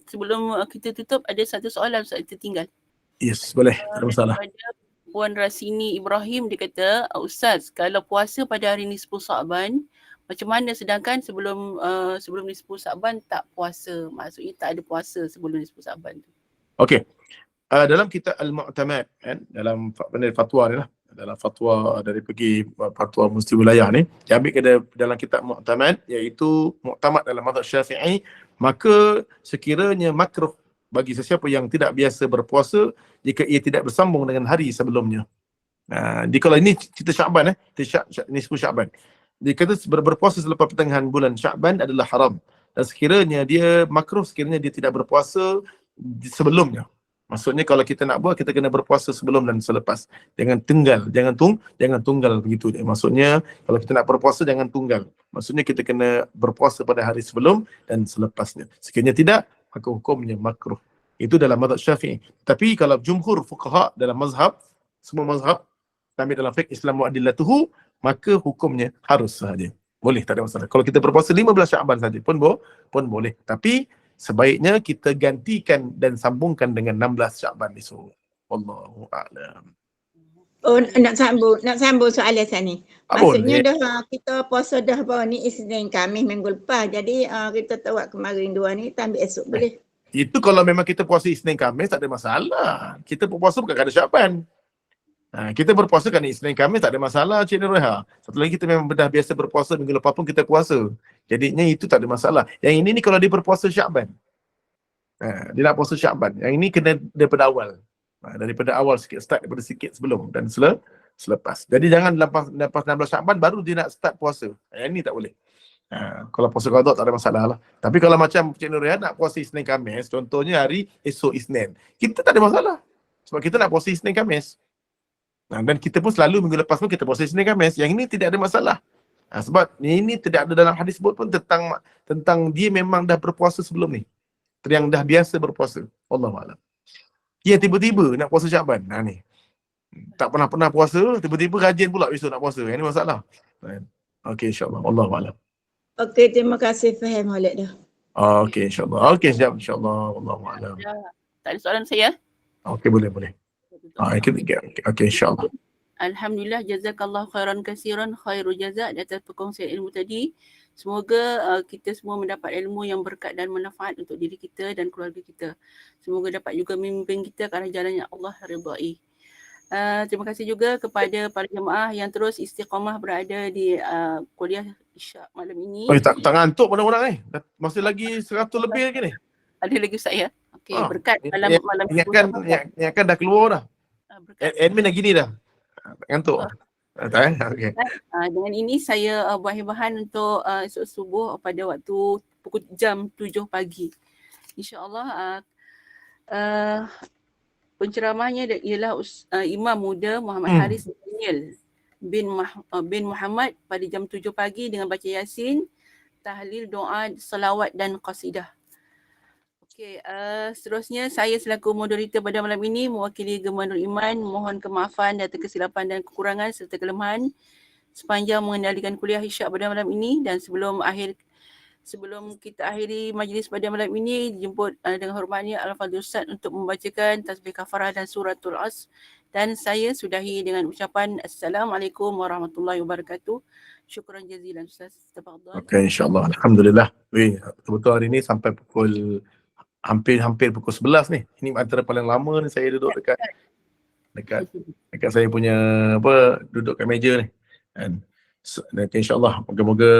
sebelum kita tutup, ada satu soalan Ustaz tertinggal. Yes, boleh. Tak ada masalah. Daripada Puan Rasini Ibrahim, dia kata, Ustaz, kalau puasa pada hari ni 10 Sya'ban, Macam mana sedangkan sebelum nisfu Sa'ban tak puasa. Maksudnya tak ada puasa sebelum nisfu Sa'ban tu. Okey. Dalam kitab Al-Mu'tamad kan, dalam fatwa ni lah, dalam fatwa dari pergi fatwa Mufti Wilayah ni, dia ambil dalam kitab Mu'tamad, iaitu muktamad dalam mazhab Syafi'i, maka sekiranya makruh bagi sesiapa yang tidak biasa berpuasa jika ia tidak bersambung dengan hari sebelumnya. Kalau ini cerita Sya'ban, nisfu Sya'ban. Dia kata berpuasa selepas pertengahan bulan Sya'ban adalah haram. Dan sekiranya dia makruh, sekiranya dia tidak berpuasa sebelumnya. Maksudnya kalau kita nak buat, kita kena berpuasa sebelum dan selepas. Jangan tunggal begitu. Maksudnya kalau kita nak berpuasa, jangan tunggal. Maksudnya kita kena berpuasa pada hari sebelum dan selepasnya. Sekiranya tidak, maka hukumnya makruh. Itu dalam mazhab Syafi'i. Tapi kalau jumhur fuqaha dalam mazhab, semua mazhab, ambil dalam fiqh Islam wa adillatuhu, maka hukumnya harus sahaja. Boleh, tak ada masalah. Kalau kita berpuasa 15 Sya'ban saja pun boleh. Tapi sebaiknya kita gantikan dan sambungkan dengan 16 Sya'ban esok. Wallahu a'lam. Oh, nak sambung soalan saya ni. Maksudnya Boleh. dah kita puasa dah bawa ni Isnin, Khamis, Minggu lepas. Jadi kita tawak kemarin 2 ni, kita ambil esok boleh. Itu kalau memang kita puasa Isnin Khamis tak ada masalah. Kita berpuasa bukan kerana Sya'ban. Kita berpuasa kerana Isnin Khamis tak ada masalah, Cik Nurhaiha. Satu lagi, kita memang dah biasa berpuasa, minggu lepas pun kita puasa. Jadinya itu tak ada masalah. Yang ini ni kalau dia berpuasa Sya'ban. Dia nak puasa Sya'ban. Yang ini kena daripada awal. Daripada awal sikit, start daripada sikit sebelum dan selepas. Jadi jangan lepas 16 Sya'ban baru dia nak start puasa. Yang ini tak boleh. Kalau puasa qada tak ada masalah lah. Tapi kalau macam Cik Nurhaiha nak puasa Isnin Khamis, contohnya hari esok Isnin, kita tak ada masalah. Sebab kita nak puasa Isnin Khamis. Dan kita pun selalu minggu lepas pun kita puasa Isnin Khamis. Yang ini tidak ada masalah. Sebab ini tidak ada dalam hadis sebut pun tentang dia memang dah berpuasa sebelum ni. Yang dah biasa berpuasa. Wallahualam. Yang tiba-tiba nak puasa Sya'ban. Ni. Tak pernah puasa, tiba-tiba rajin pula besok nak puasa. Yang ni masalah. Okey, insyaAllah. Wallahualam. Okey, terima kasih, faham Khalid dah. Okey, insyaAllah. Okey, sekejap. InsyaAllah. Wallahualam. Tak ada soalan saya? Okey, boleh. Okey, insyaAllah. Alhamdulillah, jazakallahu khairan kasiran, khairul jazak di atas perkongsian ilmu tadi. Semoga kita semua mendapat ilmu yang berkat dan manfaat untuk diri kita dan keluarga kita. Semoga dapat juga memimpin kita ke arah jalan yang Allah ridai. Terima kasih juga kepada para jemaah yang terus istiqamah berada di kuliah Isyak malam ini. Tak ngantuk mana orang ni? Masih lagi 100 lebih lagi ni. Ada lagi Ustaz ya? Okey, berkat malam Ingatkan dah keluar dah. berkat. Admin dah gini dah. Tak ngantuk. Tak okey. Dengan ini saya buat hibahan untuk esok subuh pada waktu pukul jam 7 pagi. InsyaAllah penceramahnya ialah Imam Muda Muhammad Haris Daniel bin Muhammad pada jam 7 pagi dengan baca Yasin, tahlil, doa, salawat dan qasidah. Okey, seterusnya saya selaku moderator pada malam ini mewakili Gema Nur Iman mohon kemaafan dan kesilapan dan kekurangan serta kelemahan sepanjang mengendalikan kuliah Isyak pada malam ini. Dan sebelum kita akhiri majlis pada malam ini, dijemput dengan hormatnya Al-Fadhil Ustaz untuk membacakan tasbih kafarah dan suratul As. Dan saya sudahi dengan ucapan Assalamualaikum warahmatullahi wabarakatuh. Syukran jazilan Ustaz. Tafadhal. Okey, insyaAllah. Alhamdulillah. Betul-betul hari ni sampai pukul hampir pukul 11 ni. Ini antara paling lama ni saya duduk dekat saya punya duduk kat meja ni. Dan insyaAllah moga-moga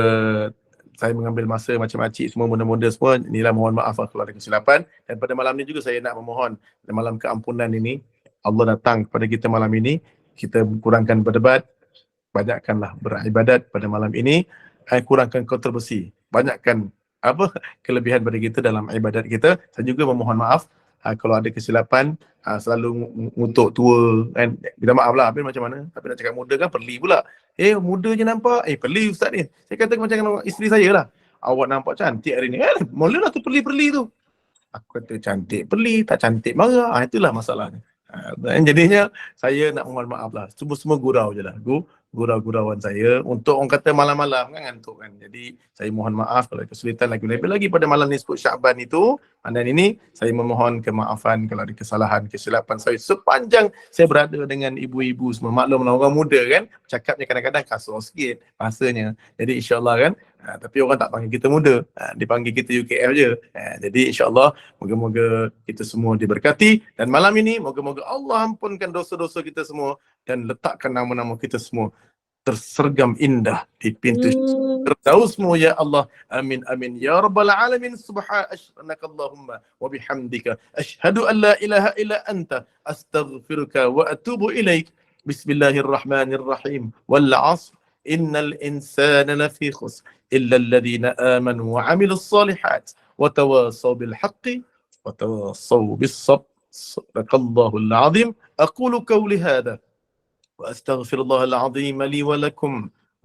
saya mengambil masa macam makcik semua, muda-muda semua. Inilah mohon maaf kalau ada kesilapan. Dan pada malam ni juga saya nak memohon malam keampunan ini. Allah datang kepada kita malam ini. Kita kurangkan berdebat. Banyakkanlah beribadat pada malam ini. Kurangkan kontroversi. Banyakkan kelebihan pada kita dalam ibadat kita. Saya juga memohon maaf kalau ada kesilapan, selalu ngutuk tua kan. Minta maaf lah, habis macam mana? Tapi nak cakap muda kan perli pula. Muda je nampak. Perli Ustaz ni. Saya kata macam isteri saya lah. Awak nampak cantik hari ni. Mulalah tu perli-perli tu. Aku kata cantik perli, tak cantik marah. Itulah masalahnya. Jadinya saya nak mohon maaf lah. Semua gurau je lah. Gurau-gurauan saya untuk orang kata malam-malam kan ngantuk kan. Jadi saya mohon maaf kalau kesulitan lagi. Lebih lagi pada malam nisfu Sya'ban itu Dan ini saya memohon kemaafan kalau ada kesalahan, kesilapan saya sepanjang saya berada dengan ibu-ibu semua. Maklumlah orang muda kan, cakapnya kadang-kadang kasar sikit bahasanya. Jadi insyaAllah kan, tapi orang tak panggil kita muda, dipanggil kita UKF je. Jadi insyaAllah moga-moga kita semua diberkati. Dan malam ini moga-moga Allah ampunkan dosa-dosa kita semua dan letakkan nama-nama kita semua tersergam indah di pintu Firdausmu ya Allah. Amin amin ya rabbal alamin. Subhanakallahumma wa bihamdika asyhadu an la ilaha illa anta astaghfiruka wa atubu ilaik. Bismillahirrahmanirrahim. Wal 'asr innal insana lafi khusr illa alladhina amanu wa 'amilus solihat wa tawasaw bil haqqi wa tawasaw bis sabr. Sadaqallahul 'azim. Aqulu qawli hadha وأستغفر الله العظيم لي ولكم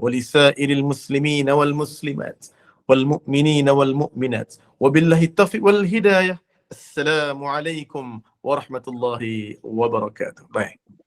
ولسائر المسلمين والمسلمات والمؤمنين والمؤمنات وبالله التوفيق والهداية. السلام عليكم ورحمة الله وبركاته. Baik.